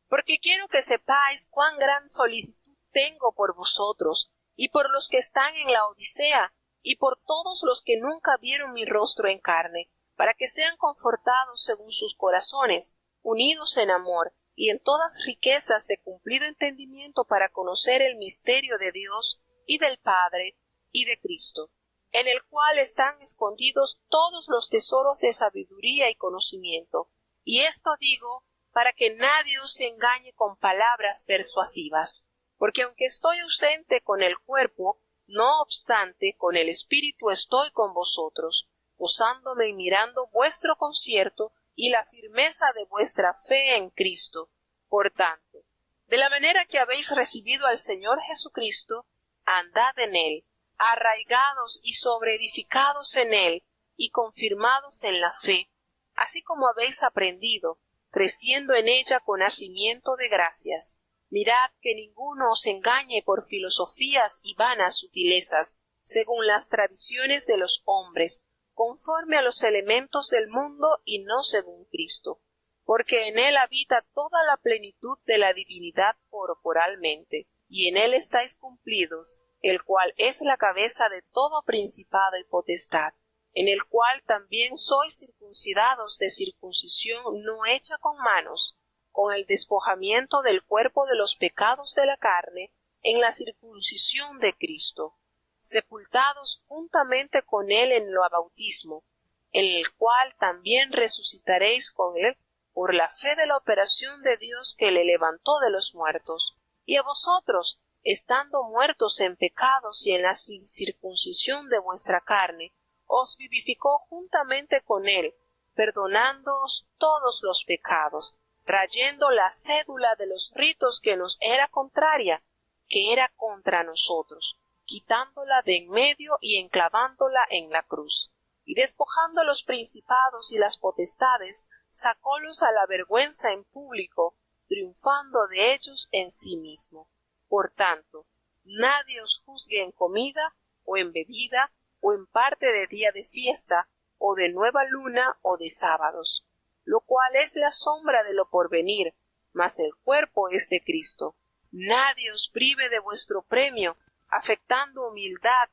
Porque quiero que sepáis cuán gran solicitud tengo por vosotros, y por los que están en la Odisea, y por todos los que nunca vieron mi rostro en carne, para que sean confortados según sus corazones, unidos en amor, y en todas riquezas de cumplido entendimiento para conocer el misterio de Dios, y del Padre, y de Cristo, en el cual están escondidos todos los tesoros de sabiduría y conocimiento. Y esto digo para que nadie os engañe con palabras persuasivas, porque aunque estoy ausente con el cuerpo, no obstante con el espíritu estoy con vosotros, gozándome y mirando vuestro concierto y la firmeza de vuestra fe en Cristo. Por tanto, de la manera que habéis recibido al Señor Jesucristo, andad en él, arraigados y sobreedificados en él, y confirmados en la fe, así como habéis aprendido, creciendo en ella con nacimiento de gracias. Mirad que ninguno os engañe por filosofías y vanas sutilezas, según las tradiciones de los hombres, conforme a los elementos del mundo y no según Cristo, porque en él habita toda la plenitud de la divinidad corporalmente, y en él estáis cumplidos, el cual es la cabeza de todo principado y potestad, en el cual también sois circuncidados de circuncisión no hecha con manos, con el despojamiento del cuerpo de los pecados de la carne, en la circuncisión de Cristo, sepultados juntamente con él en lo bautismo, en el cual también resucitaréis con él por la fe de la operación de Dios que le levantó de los muertos. Y a vosotros, estando muertos en pecados y en la incircuncisión de vuestra carne, os vivificó juntamente con él, perdonándoos todos los pecados, trayendo la cédula de los ritos que nos era contraria, que era contra nosotros, quitándola de en medio y enclavándola en la cruz. Y despojando los principados y las potestades, sacólos a la vergüenza en público, triunfando de ellos en sí mismo. Por tanto, nadie os juzgue en comida, o en bebida, o en parte de día de fiesta, o de nueva luna, o de sábados, lo cual es la sombra de lo porvenir, mas el cuerpo es de Cristo. Nadie os prive de vuestro premio, afectando humildad,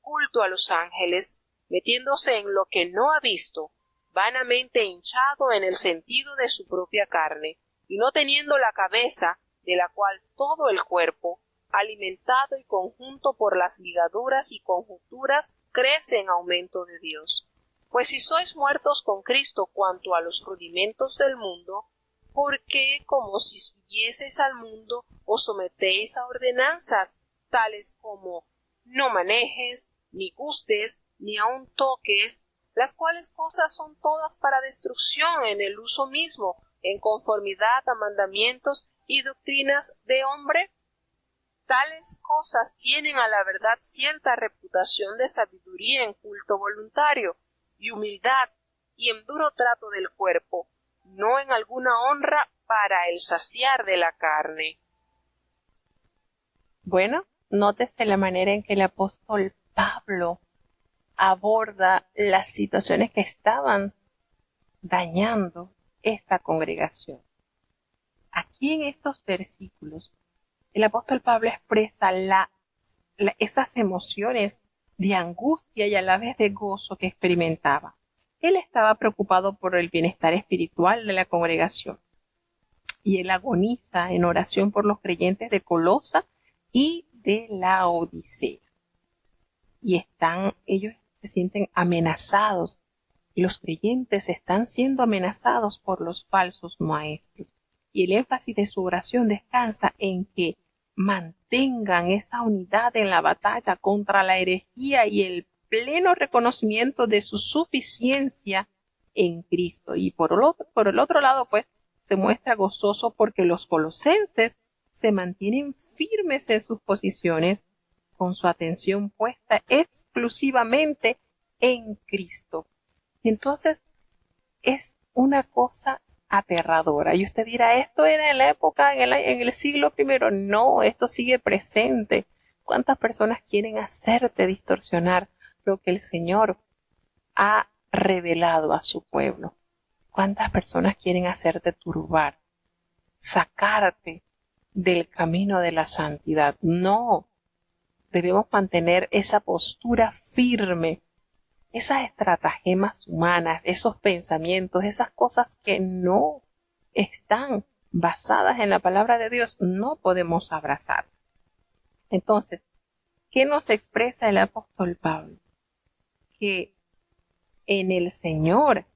culto a los ángeles, metiéndose en lo que no ha visto, vanamente hinchado en el sentido de su propia carne, y no teniendo la cabeza, de la cual todo el cuerpo, alimentado y conjunto por las ligaduras y conjunturas, crece en aumento de Dios. Pues si sois muertos con Cristo cuanto a los rudimentos del mundo, ¿por qué, como si vivieseis al mundo, os sometéis a ordenanzas, tales como no manejes, ni gustes, ni aun toques, las cuales cosas son todas para destrucción en el uso mismo, en conformidad a mandamientos y doctrinas de hombre? Tales cosas tienen a la verdad cierta reputación de sabiduría en culto voluntario, y humildad, y en duro trato del cuerpo, no en alguna honra para el saciar de la carne. Bueno, nótese la manera en que el apóstol Pablo aborda las situaciones que estaban dañando esta congregación. Aquí en estos versículos, el apóstol Pablo expresa esas emociones de angustia y a la vez de gozo que experimentaba. Él estaba preocupado por el bienestar espiritual de la congregación y él agoniza en oración por los creyentes de Colosa y de la Odisea. Y ellos se sienten amenazados. Los creyentes están siendo amenazados por los falsos maestros. Y el énfasis de su oración descansa en que mantengan esa unidad en la batalla contra la herejía y el pleno reconocimiento de su suficiencia en Cristo. Y por el otro lado, pues, se muestra gozoso porque los colosenses se mantienen firmes en sus posiciones con su atención puesta exclusivamente en Cristo. Entonces, es una cosa aterradora. Y usted dirá, esto era en la época, en el siglo I. No, esto sigue presente. ¿Cuántas personas quieren hacerte distorsionar lo que el Señor ha revelado a su pueblo? ¿Cuántas personas quieren hacerte turbar, sacarte del camino de la santidad? No, debemos mantener esa postura firme. Esas estratagemas humanas, esos pensamientos, esas cosas que no están basadas en la palabra de Dios, no podemos abrazar. Entonces, ¿qué nos expresa el apóstol Pablo? Que en el Señor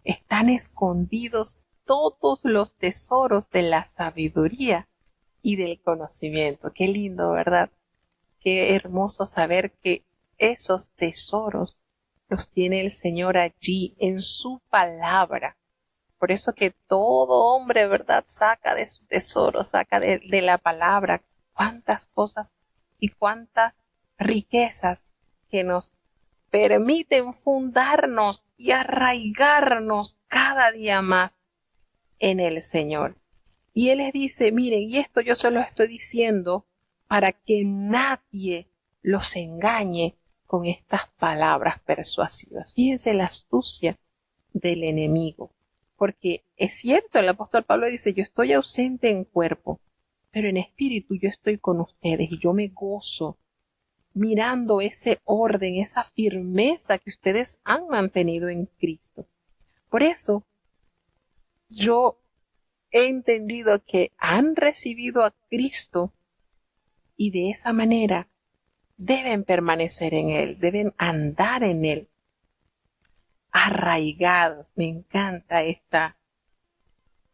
están escondidos todos los tesoros de la sabiduría y del conocimiento. Qué lindo, ¿verdad? Qué hermoso saber que esos tesoros los tiene el Señor allí en su palabra. Por eso que todo hombre, ¿verdad?, saca de su tesoro, saca de la palabra cuántas cosas y cuántas riquezas que nos permiten fundarnos y arraigarnos cada día más en el Señor. Y Él les dice, miren, y esto yo se lo estoy diciendo para que nadie los engañe con estas palabras persuasivas. Fíjense la astucia del enemigo. Porque es cierto, el apóstol Pablo dice, yo estoy ausente en cuerpo, pero en espíritu yo estoy con ustedes y yo me gozo mirando ese orden, esa firmeza que ustedes han mantenido en Cristo. Por eso, yo he entendido que han recibido a Cristo y de esa manera deben permanecer en Él, deben andar en Él. arraigados. Me encanta esta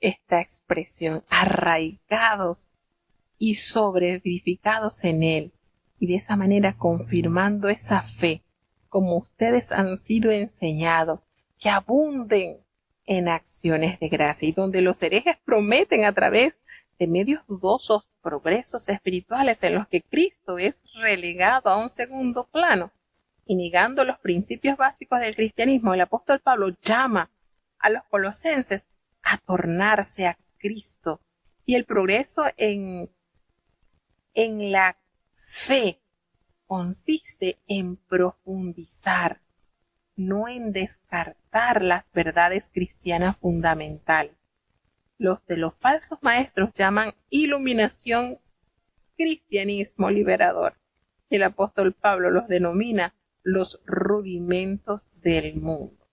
expresión, arraigados y sobreedificados en Él, y de esa manera confirmando esa fe, como ustedes han sido enseñados, que abunden en acciones de gracia, y donde los herejes prometen a través de medios dudosos progresos espirituales en los que Cristo es relegado a un segundo plano, y negando los principios básicos del cristianismo, el apóstol Pablo llama a los colosenses a tornarse a Cristo, y el progreso en la fe consiste en profundizar, no en descartar las verdades cristianas fundamentales. Los de los falsos maestros llaman iluminación cristianismo liberador. El apóstol Pablo los denomina los rudimentos del mundo.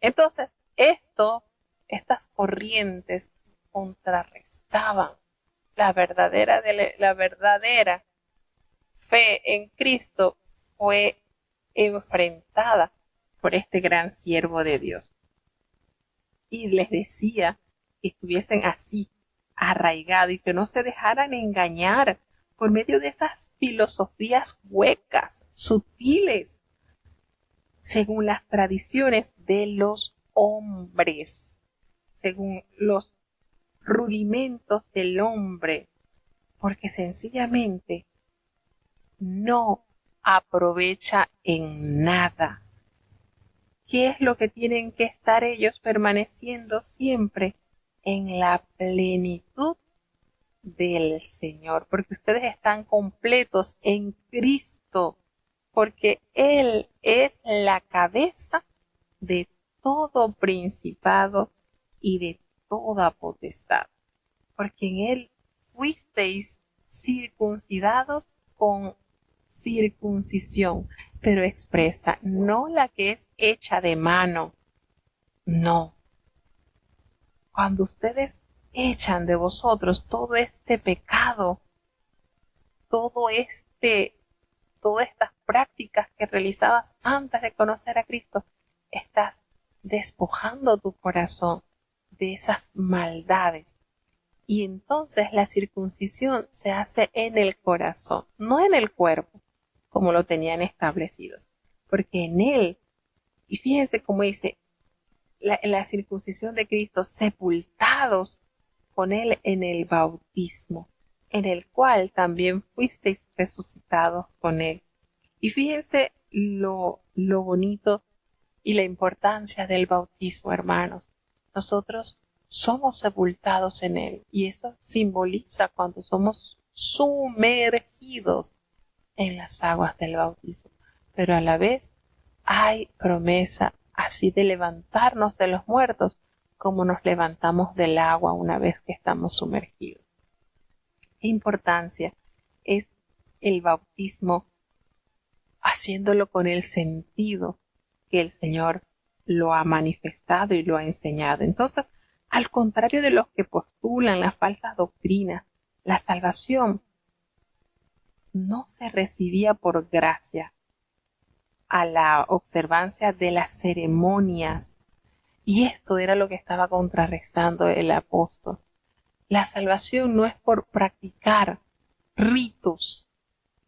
Entonces, estas corrientes contrarrestaban la verdadera fe en Cristo. Fue enfrentada por este gran siervo de Dios. Y les decía que estuviesen así, arraigados, y que no se dejaran engañar por medio de estas filosofías huecas, sutiles, según las tradiciones de los hombres, según los rudimentos del hombre, porque sencillamente no aprovecha en nada. ¿Qué es lo que tienen que estar ellos permaneciendo siempre? En la plenitud del Señor, porque ustedes están completos en Cristo, porque Él es la cabeza de todo principado y de toda potestad, porque en Él fuisteis circuncidados con circuncisión, pero expresa, no la que es hecha de mano, no. Cuando ustedes echan de vosotros todo este pecado, todas estas prácticas que realizabas antes de conocer a Cristo, estás despojando tu corazón de esas maldades. Y entonces la circuncisión se hace en el corazón, no en el cuerpo, como lo tenían establecidos. Porque en él, y fíjense cómo dice, la circuncisión de Cristo, sepultados con él en el bautismo, en el cual también fuisteis resucitados con él. Y fíjense lo bonito y la importancia del bautismo, hermanos. Nosotros somos sepultados en él, y eso simboliza cuando somos sumergidos en las aguas del bautismo. Pero a la vez hay promesa así de levantarnos de los muertos como nos levantamos del agua una vez que estamos sumergidos. ¿Qué importancia es el bautismo haciéndolo con el sentido que el Señor lo ha manifestado y lo ha enseñado? Entonces, al contrario de los que postulan las falsas doctrinas, la salvación no se recibía por gracia a la observancia de las ceremonias, y esto era lo que estaba contrarrestando el apóstol. La salvación no es por practicar ritos,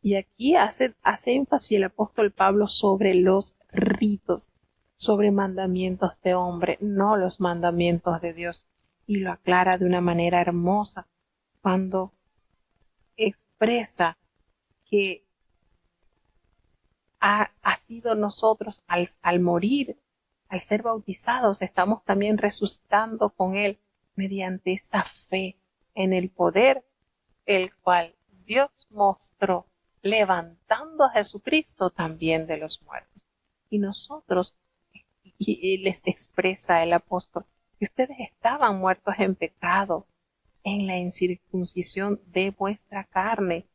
y aquí hace énfasis el apóstol Pablo sobre los ritos, sobre mandamientos de hombre, no los mandamientos de Dios, y lo aclara de una manera hermosa cuando expresa que ha sido nosotros al morir, al ser bautizados, estamos también resucitando con él mediante esa fe en el poder el cual Dios mostró levantando a Jesucristo también de los muertos. Y nosotros, y les expresa el apóstol, que ustedes estaban muertos en pecado, en la incircuncisión de vuestra carne.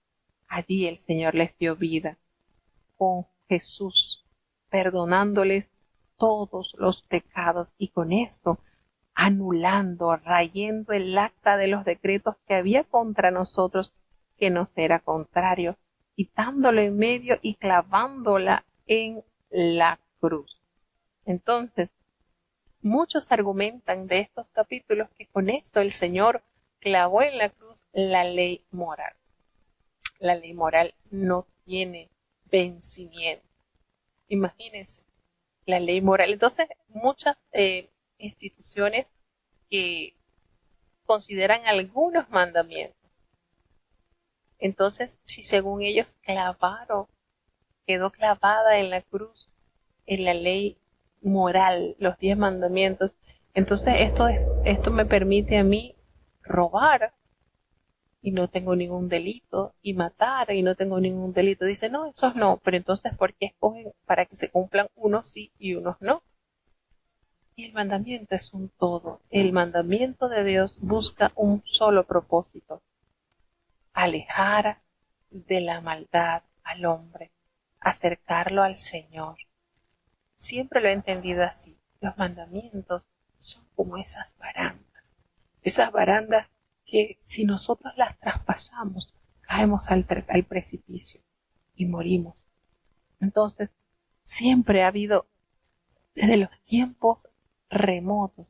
Allí el Señor les dio vida con Jesús, perdonándoles todos los pecados, y con esto anulando, rayendo el acta de los decretos que había contra nosotros, que nos era contrario, quitándolo en medio y clavándola en la cruz. Entonces, Muchos argumentan de estos capítulos que con esto el Señor clavó en la cruz la ley moral. La ley moral no tiene vencimiento. Imagínense, la ley moral. Entonces, muchas instituciones que consideran algunos mandamientos. Entonces, si según ellos quedó clavada en la cruz, en la ley moral, los 10 mandamientos, entonces esto me permite a mí robar y no tengo ningún delito, y matar y no tengo ningún delito. Dice, no, esos no, pero entonces ¿por qué escogen para que se cumplan unos sí y unos no? Y el mandamiento es un todo. El mandamiento de Dios busca un solo propósito: alejar de la maldad al hombre, acercarlo al Señor. Siempre lo he entendido así. Los mandamientos son como esas barandas que si nosotros las traspasamos, caemos al precipicio y morimos. Entonces, siempre ha habido, desde los tiempos remotos,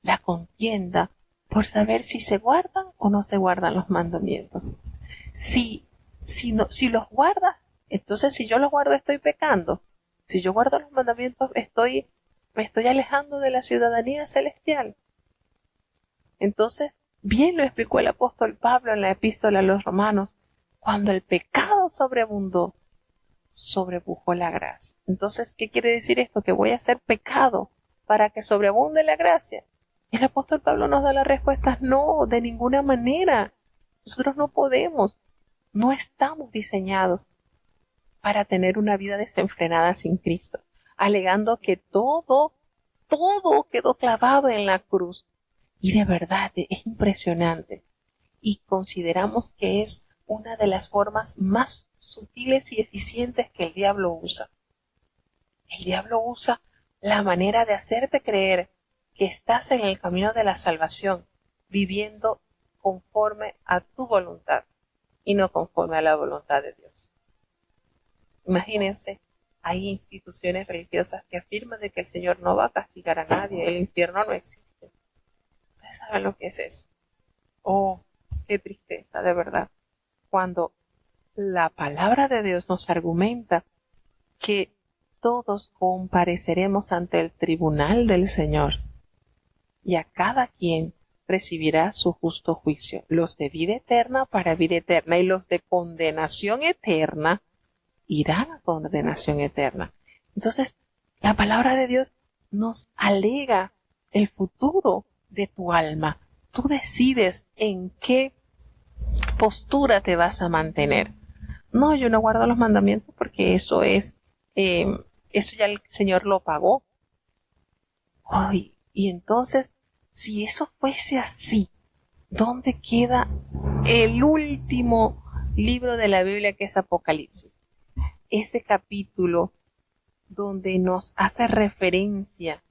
la contienda por saber si se guardan o no se guardan los mandamientos. Si los guardas, entonces si yo los guardo estoy pecando. Si yo guardo los mandamientos me estoy alejando de la ciudadanía celestial. Entonces, bien lo explicó el apóstol Pablo en la epístola a los Romanos: cuando el pecado sobreabundó, sobrepujó la gracia. Entonces, ¿qué quiere decir esto? Que voy a hacer pecado para que sobreabunde la gracia. Y el apóstol Pablo nos da las respuestas: no, de ninguna manera. Nosotros no podemos, no estamos diseñados para tener una vida desenfrenada sin Cristo, alegando que todo quedó clavado en la cruz. Y de verdad es impresionante. Y consideramos que es una de las formas más sutiles y eficientes que el diablo usa. El diablo usa la manera de hacerte creer que estás en el camino de la salvación, viviendo conforme a tu voluntad y no conforme a la voluntad de Dios. Imagínense, hay instituciones religiosas que afirman de que el Señor no va a castigar a nadie, el infierno no existe. ¿Ustedes saben lo que es eso? Oh, qué tristeza, de verdad. Cuando la palabra de Dios nos argumenta que todos compareceremos ante el tribunal del Señor y a cada quien recibirá su justo juicio, los de vida eterna para vida eterna y los de condenación eterna irán a condenación eterna. Entonces, la palabra de Dios nos alega el futuro de tu alma. Tú decides en qué postura te vas a mantener. No, yo no guardo los mandamientos porque eso ya el Señor lo pagó. Ay, y entonces, si eso fuese así, ¿dónde queda el último libro de la Biblia, que es Apocalipsis? Ese capítulo donde nos hace referencia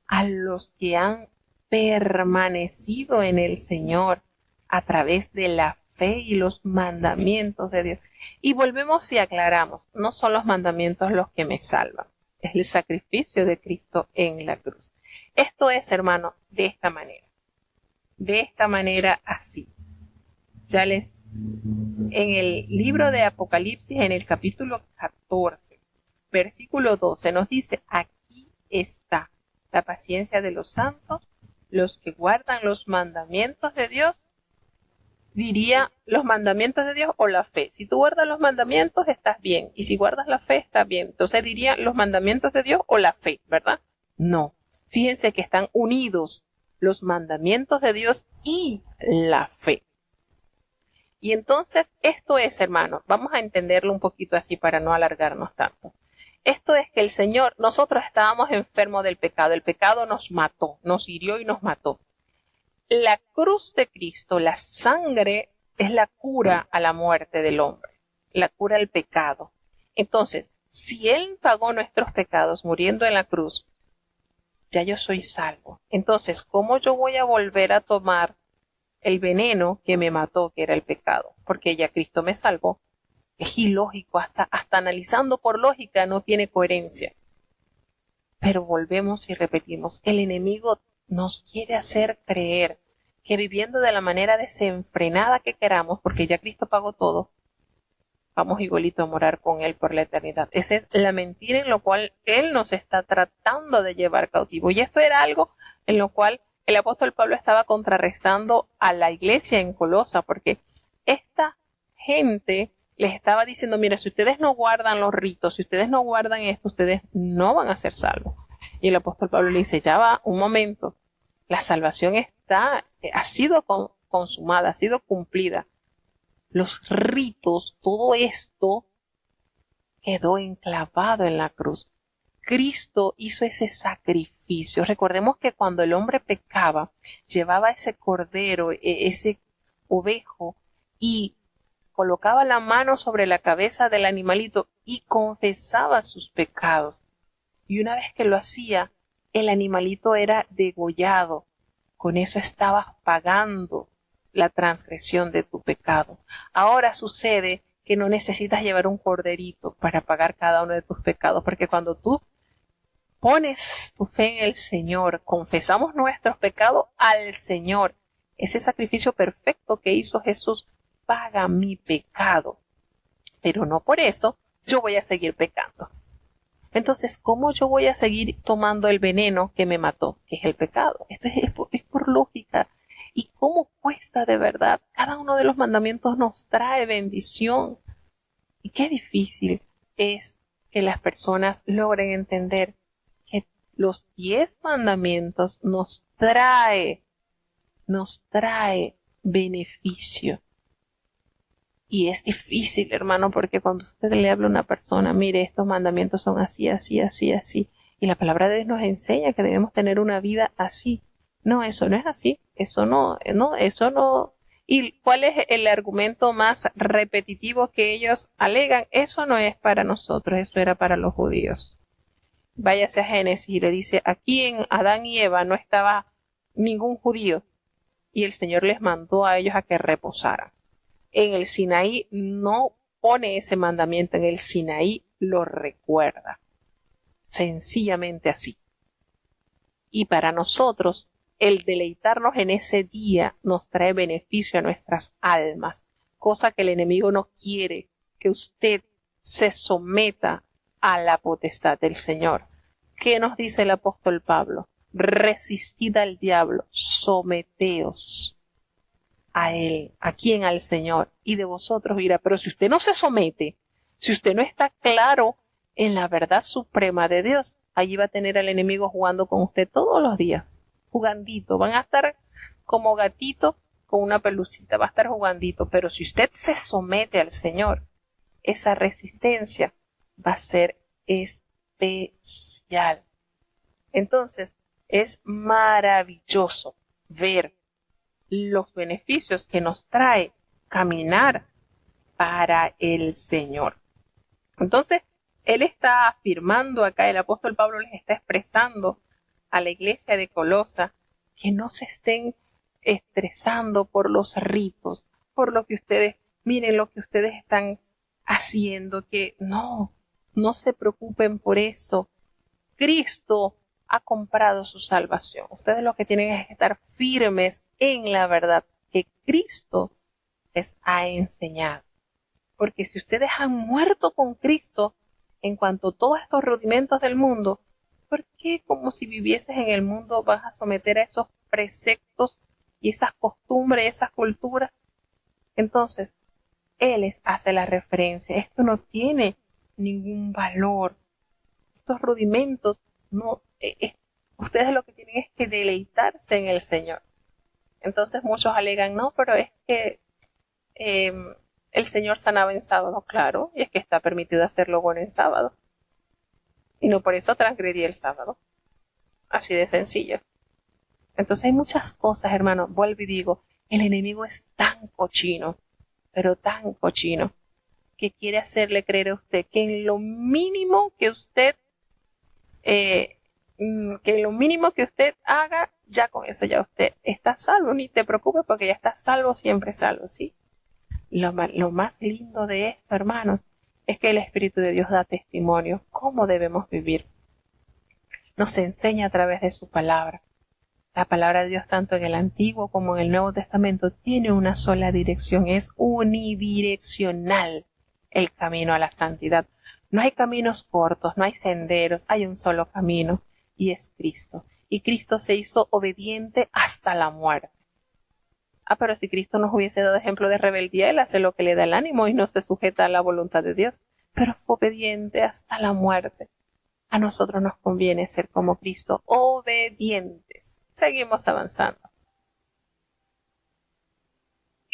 a los que han permanecido en el Señor a través de la fe y los mandamientos de Dios. Y volvemos y aclaramos, no son los mandamientos los que me salvan, es el sacrificio de Cristo en la cruz. Esto es, hermano, de esta manera así. En el libro de Apocalipsis, en el capítulo 14, versículo 12, nos dice: aquí está la paciencia de los santos, los que guardan los mandamientos de Dios. Diría los mandamientos de Dios o la fe. Si tú guardas los mandamientos, estás bien. Y si guardas la fe, estás bien. Entonces diría los mandamientos de Dios o la fe, ¿verdad? No. Fíjense que están unidos los mandamientos de Dios y la fe. Y entonces esto es, hermano, vamos a entenderlo un poquito así para no alargarnos tanto. Esto es que el Señor, nosotros estábamos enfermos del pecado. El pecado nos mató, nos hirió y nos mató. La cruz de Cristo, la sangre, es la cura a la muerte del hombre, la cura al pecado. Entonces, si Él pagó nuestros pecados muriendo en la cruz, ya yo soy salvo. Entonces, ¿cómo yo voy a volver a tomar el veneno que me mató, que era el pecado? Porque ya Cristo me salvó. Es ilógico, hasta analizando por lógica no tiene coherencia. Pero volvemos y repetimos, el enemigo nos quiere hacer creer que viviendo de la manera desenfrenada que queramos, porque ya Cristo pagó todo, vamos igualito a morar con Él por la eternidad. Esa es la mentira en lo cual Él nos está tratando de llevar cautivo. Y esto era algo en lo cual el apóstol Pablo estaba contrarrestando a la iglesia en Colosa, porque esta gente les estaba diciendo, mira, si ustedes no guardan los ritos, si ustedes no guardan esto, ustedes no van a ser salvos. Y el apóstol Pablo le dice, ya va, un momento, la salvación ha sido consumada, ha sido cumplida. Los ritos, todo esto quedó enclavado en la cruz. Cristo hizo ese sacrificio. Recordemos que cuando el hombre pecaba, llevaba ese cordero, ese ovejo, y colocaba la mano sobre la cabeza del animalito y confesaba sus pecados. Y una vez que lo hacía, el animalito era degollado. Con eso estabas pagando la transgresión de tu pecado. Ahora sucede que no necesitas llevar un corderito para pagar cada uno de tus pecados, porque cuando tú pones tu fe en el Señor, confesamos nuestros pecados al Señor, ese sacrificio perfecto que hizo Jesús paga mi pecado. Pero no por eso yo voy a seguir pecando. Entonces, ¿cómo yo voy a seguir tomando el veneno que me mató, que es el pecado? Esto es por lógica. ¿Y cómo cuesta de verdad? Cada uno de los mandamientos nos trae bendición. Y qué difícil es que las personas logren entender que los 10 mandamientos nos trae beneficio. Y es difícil, hermano, porque cuando usted le habla a una persona, mire, estos mandamientos son así, así, así, así, y la palabra de Dios nos enseña que debemos tener una vida así. No, eso no es así, eso no. ¿Y cuál es el argumento más repetitivo que ellos alegan? Eso no es para nosotros, eso era para los judíos. Váyase a Génesis y le dice, aquí en Adán y Eva no estaba ningún judío, y el Señor les mandó a ellos a que reposaran. En el Sinaí no pone ese mandamiento, en el Sinaí lo recuerda. Sencillamente así. Y para nosotros, el deleitarnos en ese día nos trae beneficio a nuestras almas, cosa que el enemigo no quiere, que usted se someta a la potestad del Señor. ¿Qué nos dice el apóstol Pablo? Resistid al diablo, someteos a él. ¿A quién? Al Señor. Y de vosotros dirá, pero si usted no se somete, si usted no está claro en la verdad suprema de Dios, allí va a tener al enemigo jugando con usted todos los días, jugandito. Van a estar como gatito con una pelucita, va a estar jugandito. Pero si usted se somete al Señor, esa resistencia va a ser especial. Entonces, es maravilloso ver los beneficios que nos trae caminar para el Señor. Entonces, él está afirmando acá, el apóstol Pablo les está expresando a la iglesia de Colosa que no se estén estresando por los ritos, por lo que ustedes, miren lo que ustedes están haciendo, que no se preocupen por eso. Cristo ha comprado su salvación. Ustedes lo que tienen es que estar firmes en la verdad que Cristo les ha enseñado. Porque si ustedes han muerto con Cristo en cuanto a todos estos rudimentos del mundo, ¿por qué como si vivieses en el mundo vas a someter a esos preceptos y esas costumbres, esas culturas? Entonces, Él les hace la referencia. Esto no tiene ningún valor. Estos rudimentos no. Ustedes lo que tienen es que deleitarse en el Señor. Entonces muchos alegan, no, pero es que el Señor sanaba en sábado. Claro, y es que está permitido hacerlo bueno en sábado. Y no por eso transgredí el sábado. Así de sencillo. Entonces hay muchas cosas, hermano. Vuelvo y digo, el enemigo es tan cochino, pero tan cochino, que quiere hacerle creer a usted que en lo mínimo que usted haga, ya con eso ya usted está salvo. Ni te preocupes porque ya estás salvo, siempre salvo, ¿sí? Lo más lindo de esto, hermanos, es que el Espíritu de Dios da testimonio cómo debemos vivir. nos enseña a través de su palabra. La palabra de Dios, tanto en el Antiguo como en el Nuevo Testamento, tiene una sola dirección, es unidireccional el camino a la santidad. No hay caminos cortos, no hay senderos, hay un solo camino, y es Cristo. Y Cristo se hizo obediente hasta la muerte. Pero si Cristo nos hubiese dado ejemplo de rebeldía, Él hace lo que le da el ánimo y no se sujeta a la voluntad de Dios. Pero fue obediente hasta la muerte. A nosotros nos conviene ser como Cristo, obedientes. Seguimos avanzando.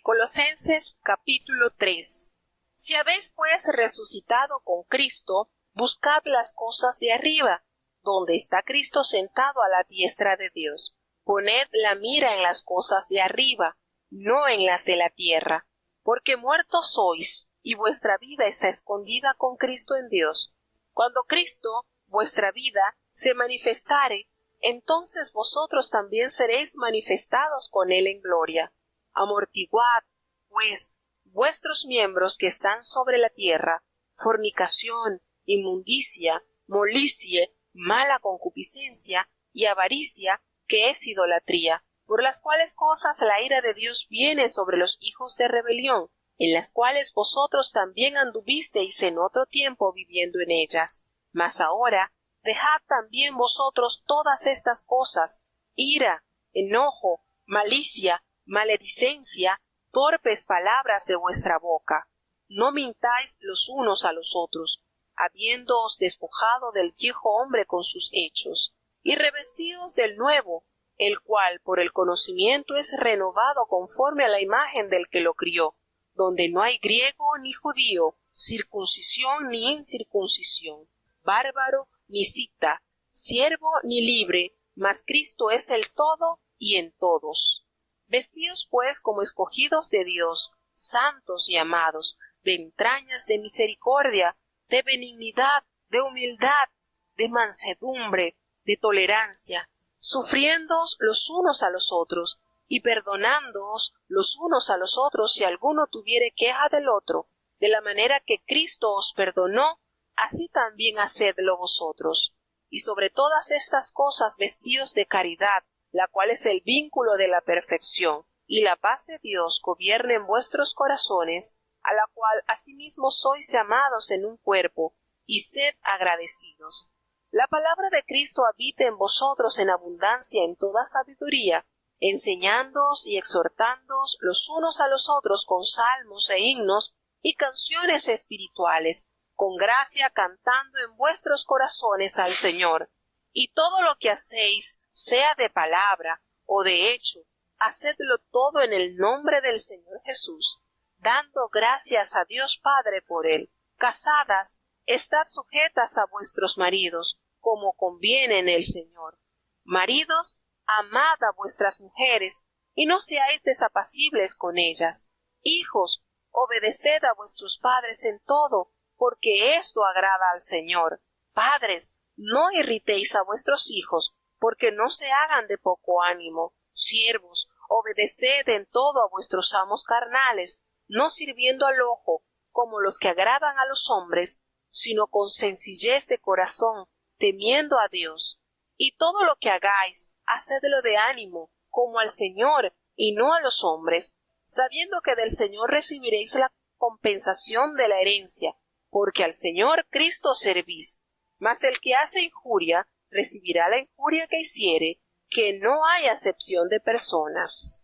Colosenses capítulo 3. Si habéis pues resucitado con Cristo, buscad las cosas de arriba, donde está Cristo sentado a la diestra de Dios. Poned la mira en las cosas de arriba, no en las de la tierra, porque muertos sois, y vuestra vida está escondida con Cristo en Dios. Cuando Cristo, vuestra vida, se manifestare, entonces vosotros también seréis manifestados con Él en gloria. Amortiguad, pues, vuestros miembros que están sobre la tierra, fornicación, inmundicia, molicie, mala concupiscencia y avaricia, que es idolatría, por las cuales cosas la ira de Dios viene sobre los hijos de rebelión, en las cuales vosotros también anduvisteis en otro tiempo viviendo en ellas. Mas ahora, dejad también vosotros todas estas cosas, ira, enojo, malicia, maledicencia, torpes palabras de vuestra boca. No mintáis los unos a los otros, habiéndoos despojado del viejo hombre con sus hechos, y revestidos del nuevo, el cual por el conocimiento es renovado conforme a la imagen del que lo crió, donde no hay griego ni judío, circuncisión ni incircuncisión, bárbaro ni cita, siervo ni libre, mas Cristo es el todo y en todos. Vestidos pues como escogidos de Dios, santos y amados, de entrañas de misericordia, de benignidad, de humildad, de mansedumbre, de tolerancia, sufriéndoos los unos a los otros, y perdonándoos los unos a los otros si alguno tuviere queja del otro, de la manera que Cristo os perdonó, así también hacedlo vosotros. Y sobre todas estas cosas vestíos de caridad, la cual es el vínculo de la perfección, y la paz de Dios gobierne en vuestros corazones, a la cual asimismo sois llamados en un cuerpo, y sed agradecidos. La palabra de Cristo habite en vosotros en abundancia en toda sabiduría, enseñándoos y exhortándoos los unos a los otros con salmos e himnos y canciones espirituales, con gracia cantando en vuestros corazones al Señor. Y todo lo que hacéis, sea de palabra o de hecho, hacedlo todo en el nombre del Señor Jesús, dando gracias a Dios Padre por él. Casadas, estad sujetas a vuestros maridos, como conviene en el Señor. Maridos, amad a vuestras mujeres, y no seáis desapacibles con ellas. Hijos, obedeced a vuestros padres en todo, porque esto agrada al Señor. Padres, no irritéis a vuestros hijos, porque no se hagan de poco ánimo. Siervos, obedeced en todo a vuestros amos carnales, no sirviendo al ojo, como los que agradan a los hombres, sino con sencillez de corazón, temiendo a Dios. Y todo lo que hagáis, hacedlo de ánimo, como al Señor, y no a los hombres, sabiendo que del Señor recibiréis la compensación de la herencia, porque al Señor Cristo servís. Mas el que hace injuria, recibirá la injuria que hiciere, que no hay acepción de personas.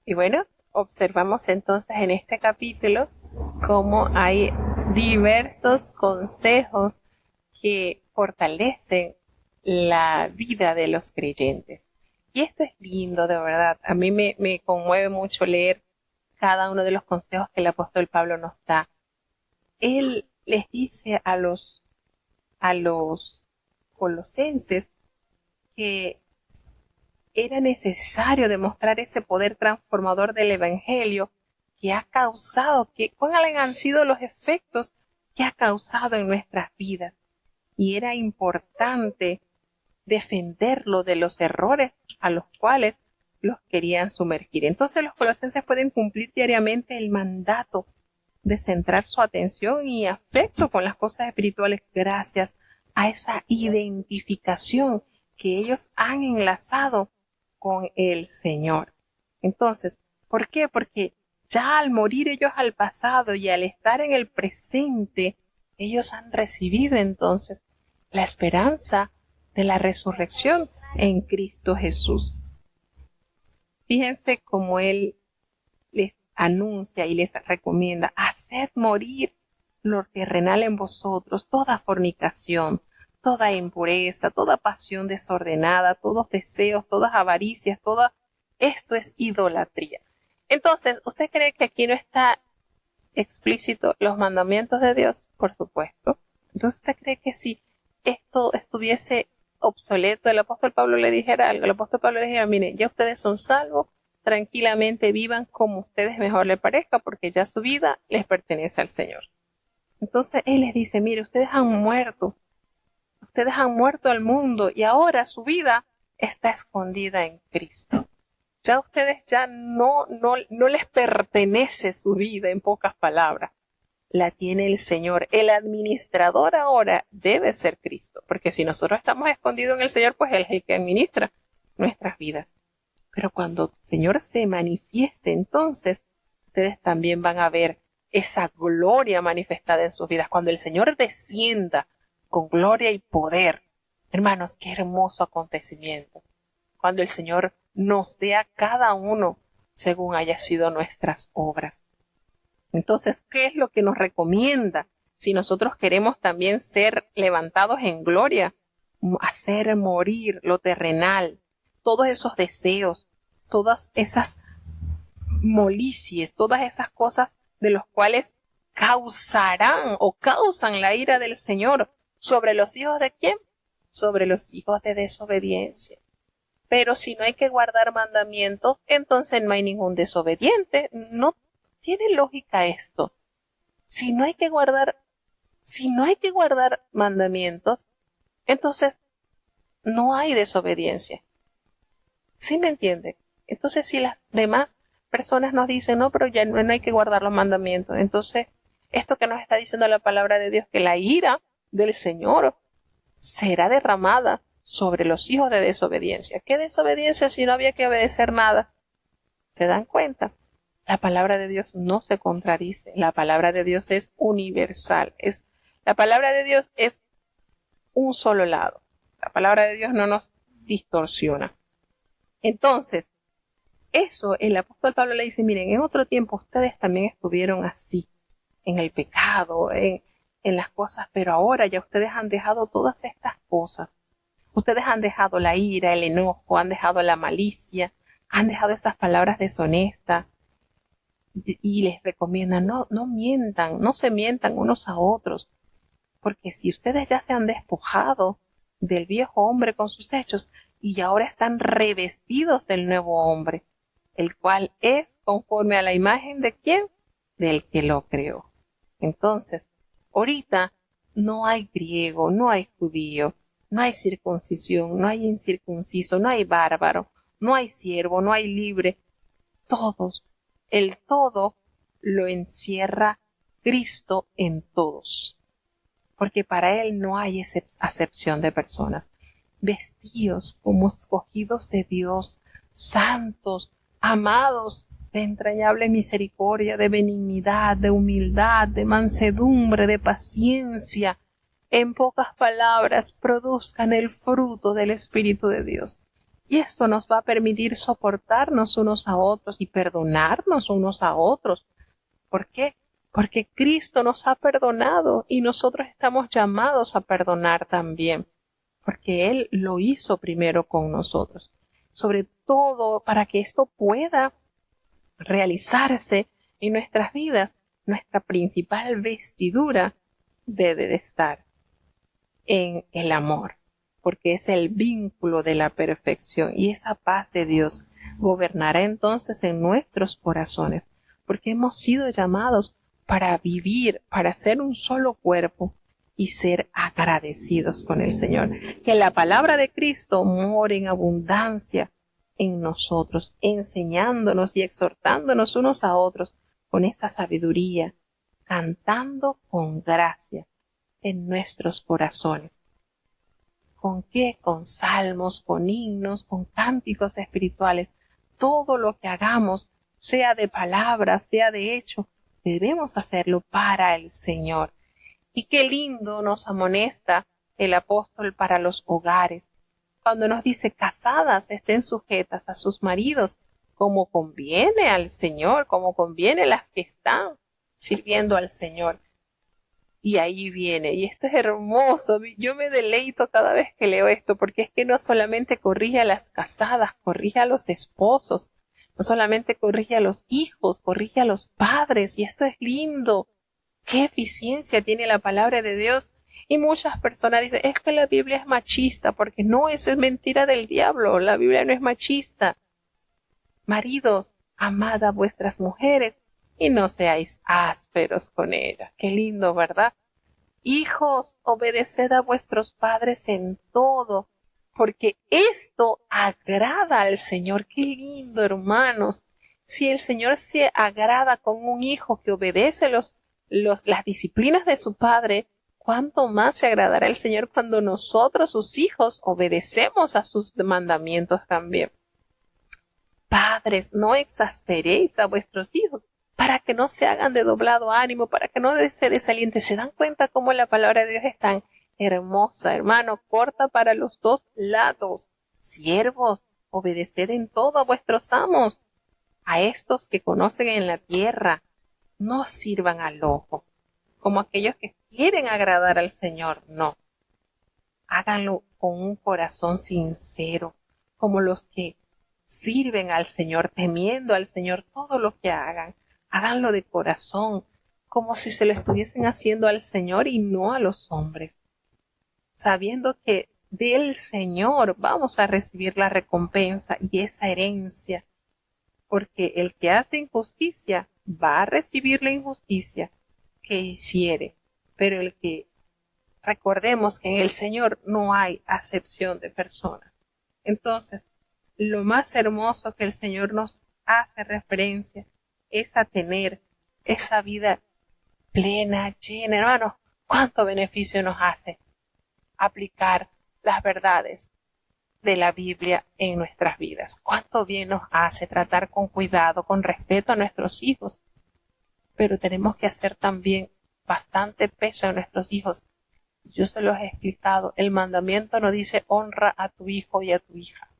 Y bueno, observamos entonces en este capítulo cómo hay diversos consejos que fortalecen la vida de los creyentes. Y esto es lindo, de verdad. A mí me conmueve mucho leer cada uno de los consejos que el apóstol Pablo nos da. Él les dice a los colosenses que era necesario demostrar ese poder transformador del evangelio que ha causado, cuáles han sido los efectos que ha causado en nuestras vidas. Y era importante defenderlo de los errores a los cuales los querían sumergir. Entonces los colosenses pueden cumplir diariamente el mandato de centrar su atención y afecto con las cosas espirituales gracias a esa identificación que ellos han enlazado con el Señor. Entonces, ¿por qué? Porque ya al morir ellos al pasado y al estar en el presente, ellos han recibido entonces la esperanza de la resurrección en Cristo Jesús. Fíjense cómo Él les anuncia y les recomienda: haced morir lo terrenal en vosotros, toda fornicación, toda impureza, toda pasión desordenada, todos deseos, todas avaricias, esto es idolatría. Entonces, ¿usted cree que aquí no está explícito los mandamientos de Dios? Por supuesto. Entonces, ¿usted cree que si esto estuviese obsoleto, el apóstol Pablo le dijera algo? El apóstol Pablo le dijera: miren, ya ustedes son salvos, tranquilamente vivan como ustedes mejor les parezca, porque ya su vida les pertenece al Señor. Entonces Él les dice: mire, ustedes han muerto al mundo y ahora su vida está escondida en Cristo. Ya ustedes no les pertenece su vida, en pocas palabras. La tiene el Señor. El administrador ahora debe ser Cristo, porque si nosotros estamos escondidos en el Señor, pues Él es el que administra nuestras vidas. Pero cuando el Señor se manifieste, entonces ustedes también van a ver esa gloria manifestada en sus vidas. Cuando el Señor descienda con gloria y poder, hermanos, qué hermoso acontecimiento. Cuando el Señor nos dé a cada uno según haya sido nuestras obras. Entonces, ¿qué es lo que nos recomienda si nosotros queremos también ser levantados en gloria? Hacer morir lo terrenal, todos esos deseos, todas esas molicies, todas esas cosas de los cuales causarán o causan la ira del Señor. ¿Sobre los hijos de quién? Sobre los hijos de desobediencia. Pero si no hay que guardar mandamientos, entonces no hay ningún desobediente. No tiene lógica esto. Si no hay que guardar mandamientos, entonces no hay desobediencia. ¿Sí me entiende? Entonces, si las demás personas nos dicen: no, pero ya no hay que guardar los mandamientos, entonces esto que nos está diciendo la palabra de Dios, que la ira del Señor será derramada sobre los hijos de desobediencia. ¿Qué desobediencia si no había que obedecer nada? ¿Se dan cuenta? La palabra de Dios no se contradice. La palabra de Dios es universal. La palabra de Dios es un solo lado. La palabra de Dios no nos distorsiona. Entonces, eso el apóstol Pablo le dice: miren, en otro tiempo ustedes también estuvieron así, en el pecado, en las cosas, pero ahora ya ustedes han dejado todas estas cosas. Ustedes han dejado la ira, el enojo, han dejado la malicia, han dejado esas palabras deshonestas, y les recomiendan: no mientan, no se mientan unos a otros, porque si ustedes ya se han despojado del viejo hombre con sus hechos y ahora están revestidos del nuevo hombre, el cual es conforme a la imagen de ¿quién? Del que lo creó. Entonces, ahorita no hay griego, no hay judío, no hay circuncisión, no hay incircunciso, no hay bárbaro, no hay siervo, no hay libre. El todo lo encierra Cristo en todos, porque para Él no hay acepción de personas. Vestidos como escogidos de Dios, santos, amados, de entrañable misericordia, de benignidad, de humildad, de mansedumbre, de paciencia. En pocas palabras, produzcan el fruto del Espíritu de Dios. Y esto nos va a permitir soportarnos unos a otros y perdonarnos unos a otros. ¿Por qué? Porque Cristo nos ha perdonado y nosotros estamos llamados a perdonar también, porque Él lo hizo primero con nosotros. Sobre todo, para que esto pueda realizarse en nuestras vidas, nuestra principal vestidura debe de estar en el amor, porque es el vínculo de la perfección, y esa paz de Dios gobernará entonces en nuestros corazones, porque hemos sido llamados para vivir, para ser un solo cuerpo y ser agradecidos con el Señor. Que la palabra de Cristo more en abundancia en nosotros, enseñándonos y exhortándonos unos a otros con esa sabiduría, cantando con gracia en nuestros corazones. ¿Con qué? Con salmos, con himnos, con cánticos espirituales. Todo lo que hagamos, sea de palabras, sea de hecho, debemos hacerlo para el Señor. Y qué lindo nos amonesta el apóstol para los hogares, cuando nos dice: casadas estén sujetas a sus maridos, como conviene al Señor, como conviene las que están sirviendo al Señor. Y ahí viene, y esto es hermoso, yo me deleito cada vez que leo esto, porque es que no solamente corrige a las casadas, corrige a los esposos, no solamente corrige a los hijos, corrige a los padres, y esto es lindo. Qué eficiencia tiene la palabra de Dios. Y muchas personas dicen: es que la Biblia es machista, porque no, eso es mentira del diablo, la Biblia no es machista. Maridos, amad a vuestras mujeres y no seáis ásperos con ellas. Qué lindo, ¿verdad? Hijos, obedeced a vuestros padres en todo, porque esto agrada al Señor. Qué lindo, hermanos. Si el Señor se agrada con un hijo que obedece las disciplinas de su padre, ¿cuánto más se agradará el Señor cuando nosotros, sus hijos, obedecemos a sus mandamientos también? Padres, no exasperéis a vuestros hijos, para que no se hagan de doblado ánimo, para que no se desalienten. ¿Se dan cuenta cómo la palabra de Dios es tan hermosa, hermano? Corta para los dos lados. Siervos, obedeced en todo a vuestros amos, a estos que conocen en la tierra. No sirvan al ojo, como aquellos que quieren agradar al Señor. No. Háganlo con un corazón sincero, como los que sirven al Señor, temiendo al Señor. Todo lo que hagan, háganlo de corazón, como si se lo estuviesen haciendo al Señor y no a los hombres, sabiendo que del Señor vamos a recibir la recompensa y esa herencia, porque el que hace injusticia va a recibir la injusticia que hiciere, pero recordemos que en el Señor no hay acepción de personas. Entonces, lo más hermoso que el Señor nos hace referencia es a tener esa vida plena, llena. Hermanos, cuánto beneficio nos hace aplicar las verdades de la Biblia en nuestras vidas. Cuánto bien nos hace tratar con cuidado, con respeto a nuestros hijos. Pero tenemos que hacer también bastante peso en nuestros hijos. Yo se los he explicado. El mandamiento no dice honra a tu hijo y a tu hija.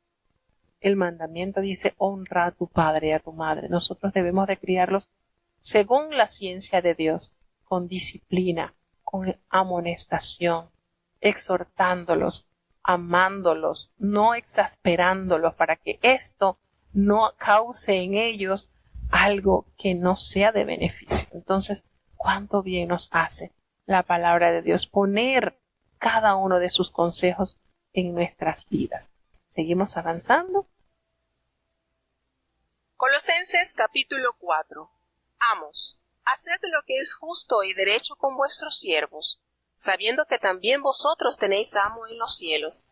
El mandamiento dice honra a tu padre y a tu madre. Nosotros debemos de criarlos según la ciencia de Dios, con disciplina, con amonestación, exhortándolos, amándolos, no exasperándolos, para que esto no cause en ellos algo que no sea de beneficio. Entonces, cuánto bien nos hace la palabra de Dios poner cada uno de sus consejos en nuestras vidas. Seguimos avanzando. Colosenses capítulo 4. Amos, haced lo que es justo y derecho con vuestros siervos, sabiendo que también vosotros tenéis amo en los cielos.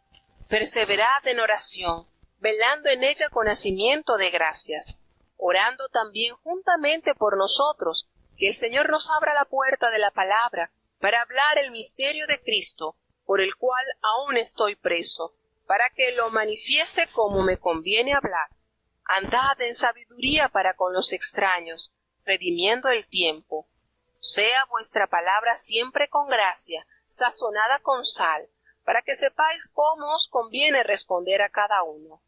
Perseverad en oración, velando en ella con hacimiento de gracias, orando también juntamente por nosotros, que el Señor nos abra la puerta de la palabra para hablar el misterio de Cristo, por el cual aún estoy preso, para que lo manifieste como me conviene hablar. Andad en sabiduría para con los extraños, redimiendo el tiempo. Sea vuestra palabra siempre con gracia, sazonada con sal, para que sepáis cómo os conviene responder a cada uno.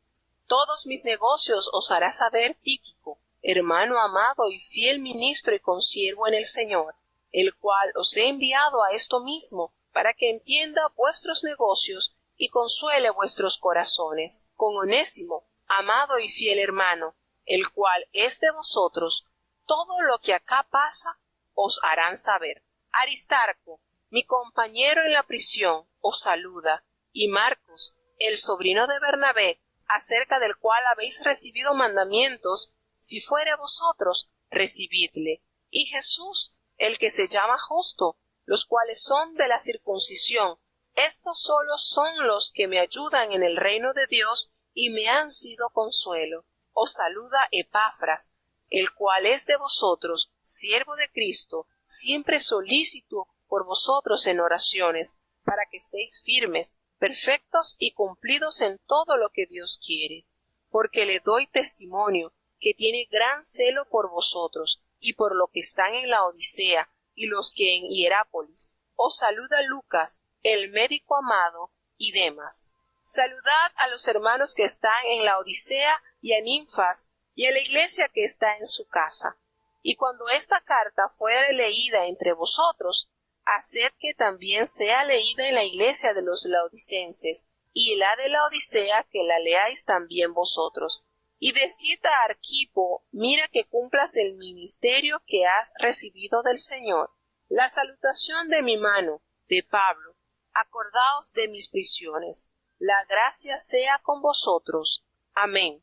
Todos mis negocios os hará saber Tíquico, hermano amado y fiel ministro y consiervo en el Señor, el cual os he enviado a esto mismo, para que entienda vuestros negocios y consuele vuestros corazones, con Onésimo, amado y fiel hermano, el cual es de vosotros. Todo lo que acá pasa os harán saber. Aristarco, mi compañero en la prisión, os saluda, y Marcos, el sobrino de Bernabé, acerca del cual habéis recibido mandamientos, si fuere a vosotros, recibidle. Y Jesús, el que se llama Justo, los cuales son de la circuncisión. Estos solos son los que me ayudan en el reino de Dios y me han sido consuelo. Os saluda Epafras, el cual es de vosotros, siervo de Cristo, siempre solícito por vosotros en oraciones, para que estéis firmes perfectos y cumplidos en todo lo que Dios quiere, porque le doy testimonio que tiene gran celo por vosotros y por lo que están en la Odisea y los que en Hierápolis. Os saluda Lucas, el médico amado, y Demas. Saludad a los hermanos que están en la Odisea y a Ninfas y a la iglesia que está en su casa. Y cuando esta carta fuere leída entre vosotros, haced que también sea leída en la iglesia de los laodicenses, y la de la Odisea que la leáis también vosotros. Y decid a Arquipo, mira que cumplas el ministerio que has recibido del Señor. La salutación de mi mano, de Pablo. Acordaos de mis prisiones. La gracia sea con vosotros. Amén.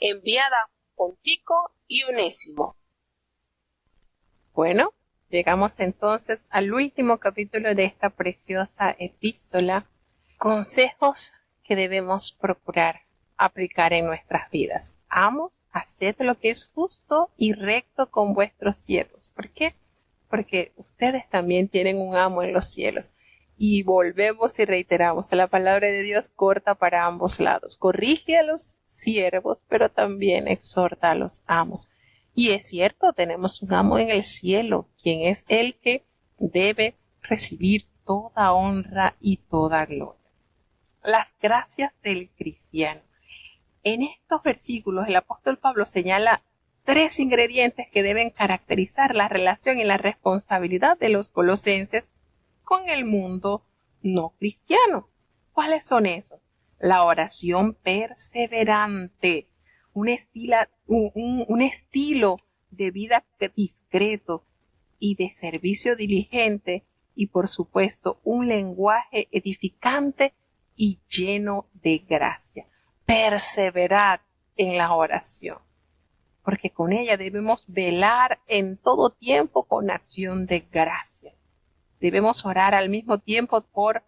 Enviada con Tico y Onésimo. Bueno, llegamos entonces al último capítulo de esta preciosa epístola. Consejos que debemos procurar aplicar en nuestras vidas. Amos, haced lo que es justo y recto con vuestros siervos. ¿Por qué? Porque ustedes también tienen un amo en los cielos. Y volvemos y reiteramos, la palabra de Dios corta para ambos lados. Corrige a los siervos, pero también exhorta a los amos. Y es cierto, tenemos un amo en el cielo, quien es el que debe recibir toda honra y toda gloria. Las gracias del cristiano. En estos versículos el apóstol Pablo señala 3 ingredientes que deben caracterizar la relación y la responsabilidad de los colosenses con el mundo no cristiano. ¿Cuáles son esos? La oración perseverante, un estilo de vida discreto y de servicio diligente y, por supuesto, un lenguaje edificante y lleno de gracia. Perseverad en la oración, porque con ella debemos velar en todo tiempo con acción de gracia. Debemos orar al mismo tiempo por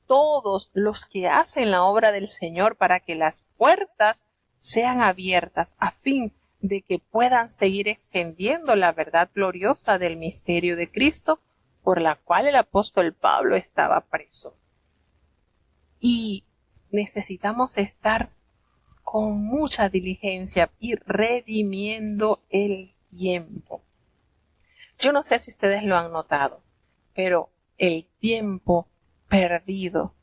todos los que hacen la obra del Señor para que las puertas sean abiertas a fin de que puedan seguir extendiendo la verdad gloriosa del misterio de Cristo por la cual el apóstol Pablo estaba preso. Y necesitamos estar con mucha diligencia y redimiendo el tiempo. Yo no sé si ustedes lo han notado, pero el tiempo perdido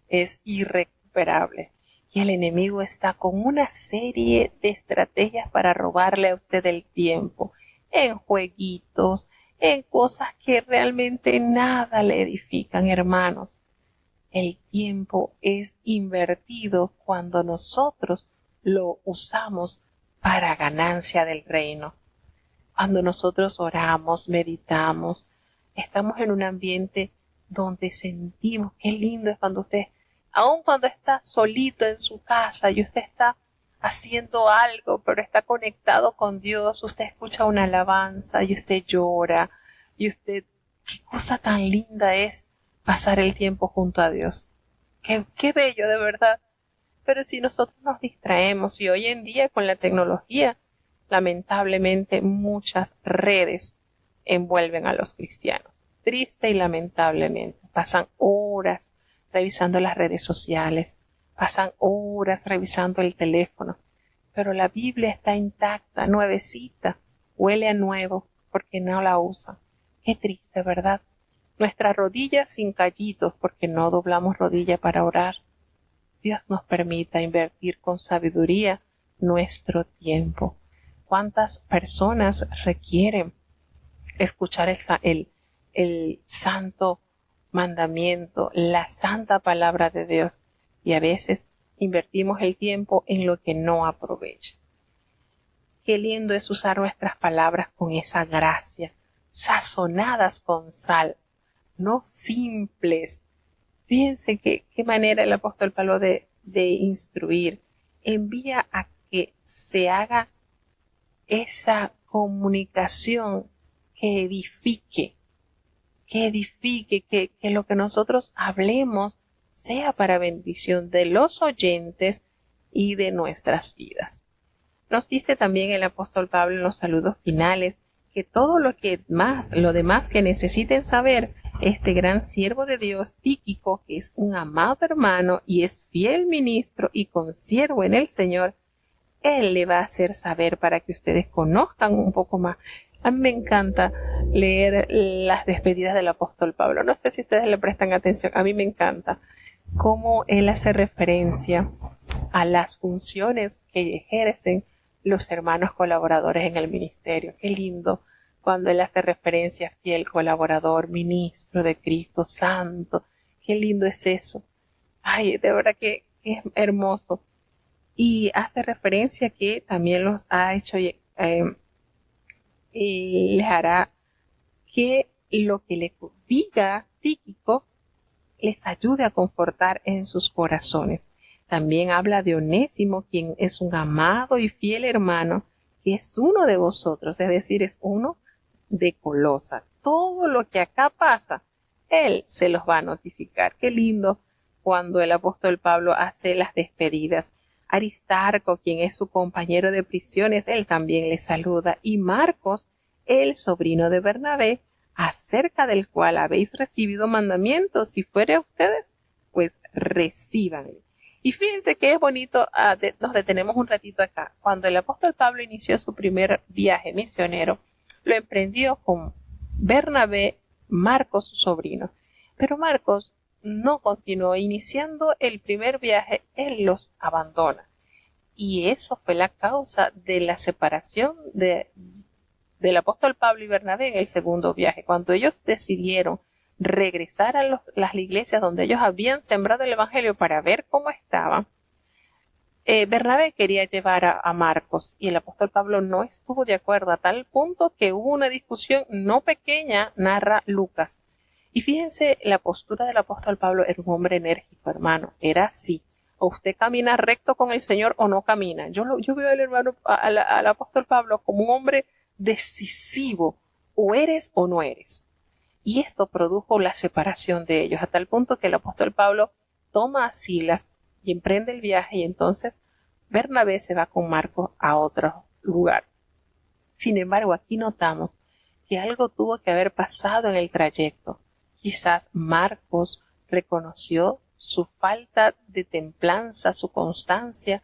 es irrecuperable y el enemigo está con una serie de estrategias para robarle a usted el tiempo, en jueguitos, en cosas que realmente nada le edifican, hermanos. El tiempo es invertido cuando nosotros lo usamos para ganancia del reino. Cuando nosotros oramos, meditamos, estamos en un ambiente donde sentimos, qué lindo es cuando usted, aun cuando está solito en su casa y usted está haciendo algo, pero está conectado con Dios, usted escucha una alabanza y usted llora y usted, qué cosa tan linda es pasar el tiempo junto a Dios. Qué bello, de verdad. Pero si nosotros nos distraemos y hoy en día con la tecnología, lamentablemente muchas redes envuelven a los cristianos. Triste y lamentablemente. Pasan horas revisando las redes sociales, pasan horas revisando el teléfono, pero la Biblia está intacta, nuevecita, huele a nuevo porque no la usan. Qué triste, ¿verdad? Nuestras rodillas sin callitos porque no doblamos rodilla para orar. Dios nos permita invertir con sabiduría nuestro tiempo. ¿Cuántas personas requieren escuchar el santo mandamiento, la santa palabra de Dios? Y a veces invertimos el tiempo en lo que no aprovecha. Qué lindo es usar nuestras palabras con esa gracia, sazonadas con sal, no simples. Fíjense qué manera el apóstol Pablo de instruir. Envía a que se haga esa comunicación que edifique, que lo que nosotros hablemos sea para bendición de los oyentes y de nuestras vidas. Nos dice también el apóstol Pablo en los saludos finales que todo lo demás que necesiten saber, este gran siervo de Dios, Tíquico, que es un amado hermano y es fiel ministro y consiervo en el Señor, él le va a hacer saber para que ustedes conozcan un poco más. A mí me encanta leer las despedidas del apóstol Pablo. No sé si ustedes le prestan atención. A mí me encanta cómo él hace referencia a las funciones que ejercen los hermanos colaboradores en el ministerio. Qué lindo cuando él hace referencia a fiel colaborador, ministro de Cristo, santo. Qué lindo es eso. Ay, de verdad que es hermoso. Y hace referencia que también los ha hecho y les hará que lo que le diga Tíquico les ayude a confortar en sus corazones. También habla de Onésimo, quien es un amado y fiel hermano, que es uno de vosotros, es decir, es uno de Colosa. Todo lo que acá pasa, él se los va a notificar. Qué lindo cuando el apóstol Pablo hace las despedidas. Aristarco, quien es su compañero de prisiones, él también le saluda. Y Marcos, el sobrino de Bernabé, acerca del cual habéis recibido mandamientos, si fuere a ustedes, pues recíbanle. Y fíjense que es bonito, nos detenemos un ratito acá. Cuando el apóstol Pablo inició su primer viaje misionero, lo emprendió con Bernabé, Marcos, su sobrino. Pero Marcos no continuó. Iniciando el primer viaje, él los abandona. Y eso fue la causa de la separación del apóstol Pablo y Bernabé en el segundo viaje. Cuando ellos decidieron regresar a las iglesias donde ellos habían sembrado el evangelio para ver cómo estaba, Bernabé quería llevar a Marcos y el apóstol Pablo no estuvo de acuerdo, a tal punto que hubo una discusión no pequeña, narra Lucas. Y fíjense, la postura del apóstol Pablo era un hombre enérgico, hermano, era así. O usted camina recto con el Señor o no camina. Yo veo al apóstol Pablo como un hombre decisivo, o eres o no eres. Y esto produjo la separación de ellos, a tal punto que el apóstol Pablo toma a Silas y emprende el viaje, y entonces Bernabé se va con Marcos a otro lugar. Sin embargo, aquí notamos que algo tuvo que haber pasado en el trayecto. Quizás Marcos reconoció su falta de templanza, su constancia,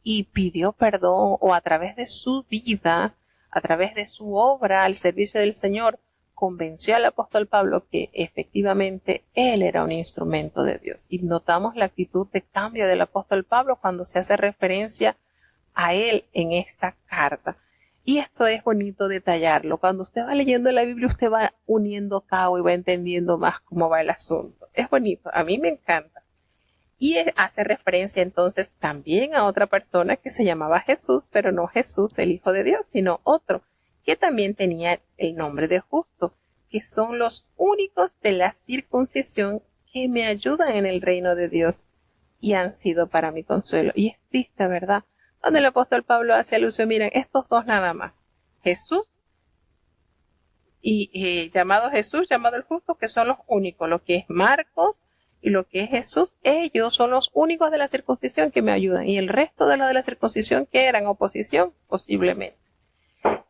y pidió perdón, o a través de su vida, a través de su obra al servicio del Señor, convenció al apóstol Pablo que efectivamente él era un instrumento de Dios. Y notamos la actitud de cambio del apóstol Pablo cuando se hace referencia a él en esta carta. Y esto es bonito detallarlo. Cuando usted va leyendo la Biblia, usted va uniendo cabo y va entendiendo más cómo va el asunto. Es bonito, a mí me encanta. Y hace referencia entonces también a otra persona que se llamaba Jesús, pero no Jesús, el Hijo de Dios, sino otro, que también tenía el nombre de Justo, que son los únicos de la circuncisión que me ayudan en el reino de Dios y han sido para mi consuelo. Y es triste, ¿verdad? Donde el apóstol Pablo hace alusión, miren, estos dos nada más, Jesús y llamado Jesús, llamado el Justo, que son los únicos, lo que es Marcos y lo que es Jesús, ellos son los únicos de la circuncisión que me ayudan, y el resto de los de la circuncisión que eran oposición, posiblemente.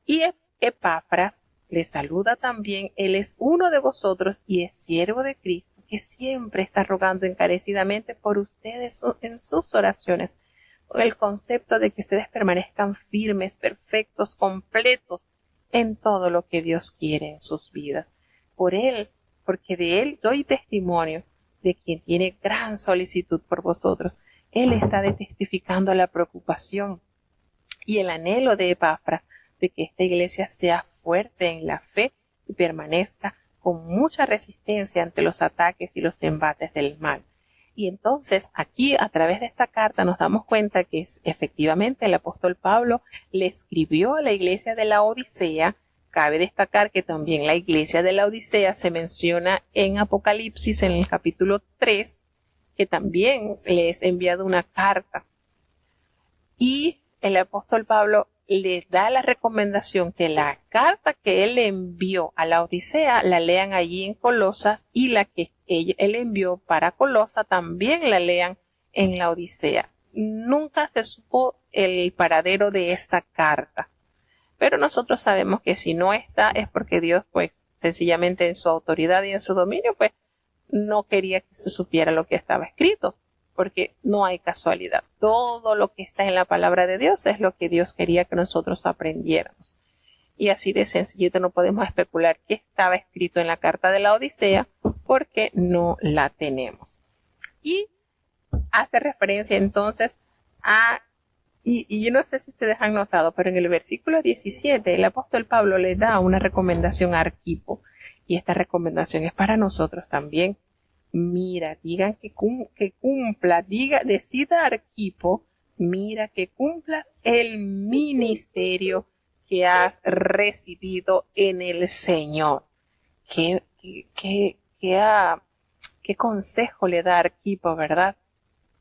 Y Epafras le saluda también, él es uno de vosotros y es siervo de Cristo, que siempre está rogando encarecidamente por ustedes en sus oraciones, con el concepto de que ustedes permanezcan firmes, perfectos, completos en todo lo que Dios quiere en sus vidas. Por él, porque de él doy testimonio de quien tiene gran solicitud por vosotros. Él está testificando la preocupación y el anhelo de Epafras de que esta iglesia sea fuerte en la fe y permanezca con mucha resistencia ante los ataques y los embates del mal. Y entonces aquí a través de esta carta nos damos cuenta que efectivamente el apóstol Pablo le escribió a la iglesia de la Odisea. Cabe destacar que también la iglesia de la Odisea se menciona en Apocalipsis en el capítulo 3, que también le es enviado una carta. Y el apóstol Pablo les da la recomendación que la carta que él le envió a la Odisea la lean allí en Colosas, y la que él envió para Colosa también la lean en la Odisea. Nunca se supo el paradero de esta carta. Pero nosotros sabemos que si no está es porque Dios, pues, sencillamente en su autoridad y en su dominio, pues, no quería que se supiera lo que estaba escrito, porque no hay casualidad. Todo lo que está en la palabra de Dios es lo que Dios quería que nosotros aprendiéramos. Y así de sencillito no podemos especular qué estaba escrito en la carta de la Odisea, porque no la tenemos. Y hace referencia entonces a, y yo no sé si ustedes han notado, pero en el versículo 17 el apóstol Pablo le da una recomendación a Arquipo, y esta recomendación es para nosotros también. Mira, digan que cumpla, decida Arquipo, mira que cumpla el ministerio que has recibido en el Señor. ¿Qué consejo le da Arquipo, verdad?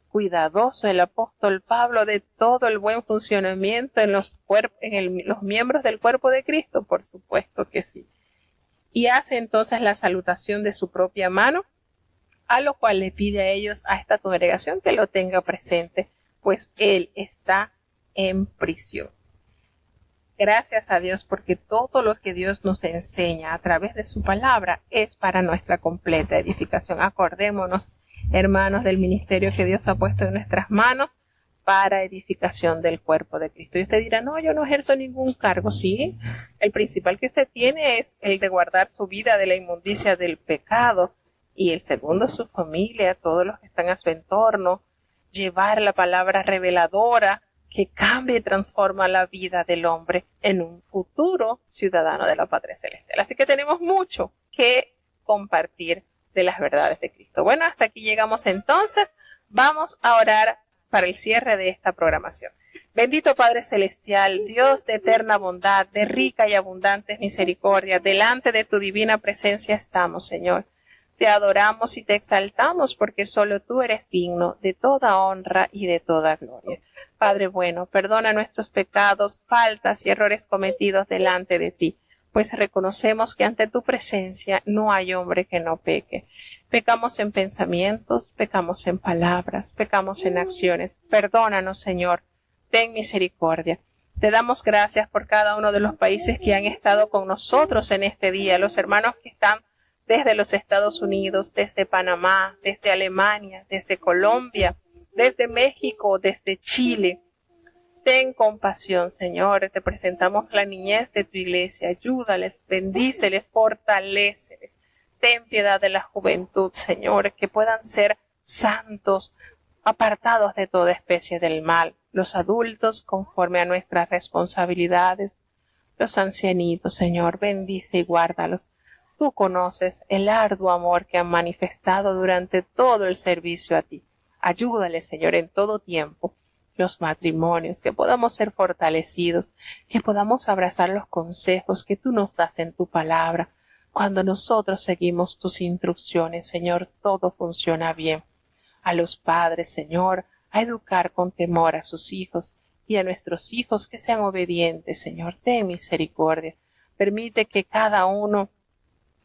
Cuidadoso el apóstol Pablo de todo el buen funcionamiento en los miembros del cuerpo de Cristo, por supuesto que sí. Y hace entonces la salutación de su propia mano, a lo cual le pide a ellos, a esta congregación, que lo tenga presente, pues él está en prisión. Gracias a Dios, porque todo lo que Dios nos enseña a través de su palabra es para nuestra completa edificación. Acordémonos, hermanos, del ministerio que Dios ha puesto en nuestras manos para edificación del cuerpo de Cristo. Y usted dirá, no, yo no ejerzo ningún cargo. Sí, el principal que usted tiene es el de guardar su vida de la inmundicia del pecado, y el segundo, su familia, todos los que están a su entorno, llevar la palabra reveladora que cambia y transforma la vida del hombre en un futuro ciudadano de la patria celestial. Así que tenemos mucho que compartir de las verdades de Cristo. Bueno, hasta aquí llegamos entonces. Vamos a orar para el cierre de esta programación. Bendito Padre Celestial, Dios de eterna bondad, de rica y abundante misericordia, delante de tu divina presencia estamos, Señor. Te adoramos y te exaltamos porque solo tú eres digno de toda honra y de toda gloria. Padre bueno, perdona nuestros pecados, faltas y errores cometidos delante de ti, pues reconocemos que ante tu presencia no hay hombre que no peque. Pecamos en pensamientos, pecamos en palabras, pecamos en acciones. Perdónanos, Señor, ten misericordia. Te damos gracias por cada uno de los países que han estado con nosotros en este día, los hermanos que están desde los Estados Unidos, desde Panamá, desde Alemania, desde Colombia, desde México, desde Chile. Ten compasión, Señor. Te presentamos la niñez de tu iglesia. Ayúdales, bendíceles, fortaléceles. Ten piedad de la juventud, Señor, que puedan ser santos, apartados de toda especie del mal. Los adultos, conforme a nuestras responsabilidades. Los ancianitos, Señor, bendice y guárdalos. Tú conoces el arduo amor que han manifestado durante todo el servicio a ti. Ayúdales, Señor, en todo tiempo. Los matrimonios, que podamos ser fortalecidos, que podamos abrazar los consejos que tú nos das en tu palabra. Cuando nosotros seguimos tus instrucciones, Señor, todo funciona bien. A los padres, Señor, a educar con temor a sus hijos, y a nuestros hijos que sean obedientes, Señor, ten misericordia. Permite que cada uno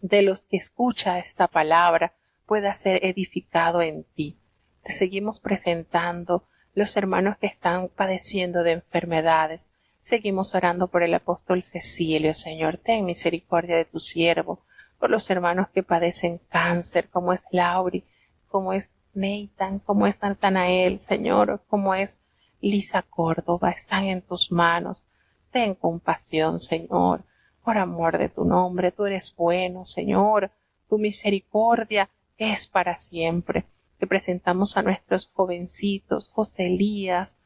de los que escucha esta palabra pueda ser edificado en ti. Te seguimos presentando los hermanos que están padeciendo de enfermedades. Seguimos orando por el apóstol Cecilio, Señor. Ten misericordia de tu siervo, por los hermanos que padecen cáncer, como es Lauri, como es Nathan, como es Natanael, Señor, como es Lisa Córdoba. Están en tus manos. Ten compasión, Señor, por amor de tu nombre. Tú eres bueno, Señor. Tu misericordia es para siempre. Te presentamos a nuestros jovencitos, José Elías,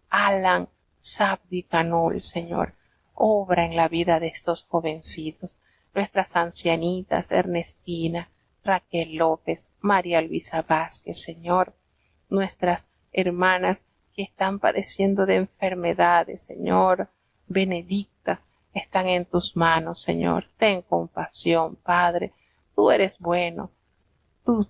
Alan, Sabdi Canol, Señor. Obra en la vida de estos jovencitos. Nuestras ancianitas, Ernestina, Raquel López, María Luisa Vázquez, Señor. Nuestras hermanas que están padeciendo de enfermedades, Señor. Benedicta, están en tus manos, Señor. Ten compasión, Padre. Tú eres bueno. Tú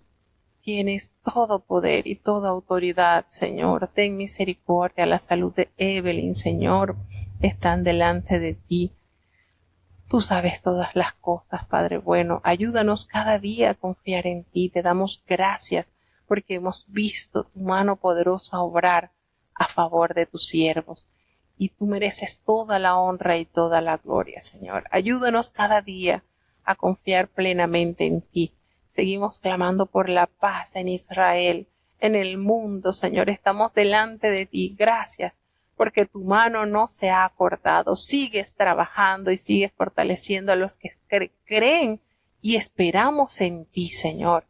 tienes todo poder y toda autoridad, Señor. Ten misericordia. La salud de Evelyn, Señor, están delante de ti. Tú sabes todas las cosas, Padre bueno. Ayúdanos cada día a confiar en ti. Te damos gracias porque hemos visto tu mano poderosa obrar a favor de tus siervos. y tú mereces toda la honra y toda la gloria, Señor. Ayúdanos cada día a confiar plenamente en ti. Seguimos clamando por la paz en Israel, en el mundo, Señor. Estamos delante de ti. Gracias, porque tu mano no se ha cortado. Sigues trabajando y sigues fortaleciendo a los que creen y esperamos en ti, Señor.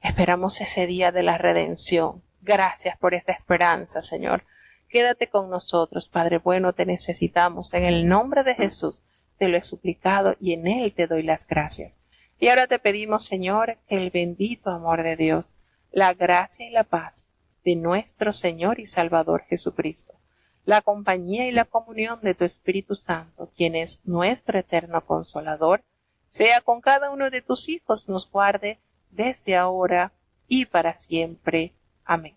Esperamos ese día de la redención. Gracias por esa esperanza, Señor. Quédate con nosotros, Padre bueno, te necesitamos. En el nombre de Jesús te lo he suplicado y en él te doy las gracias. Y ahora te pedimos, Señor, que el bendito amor de Dios, la gracia y la paz de nuestro Señor y Salvador Jesucristo, la compañía y la comunión de tu Espíritu Santo, quien es nuestro eterno Consolador, sea con cada uno de tus hijos, nos guarde desde ahora y para siempre. Amén.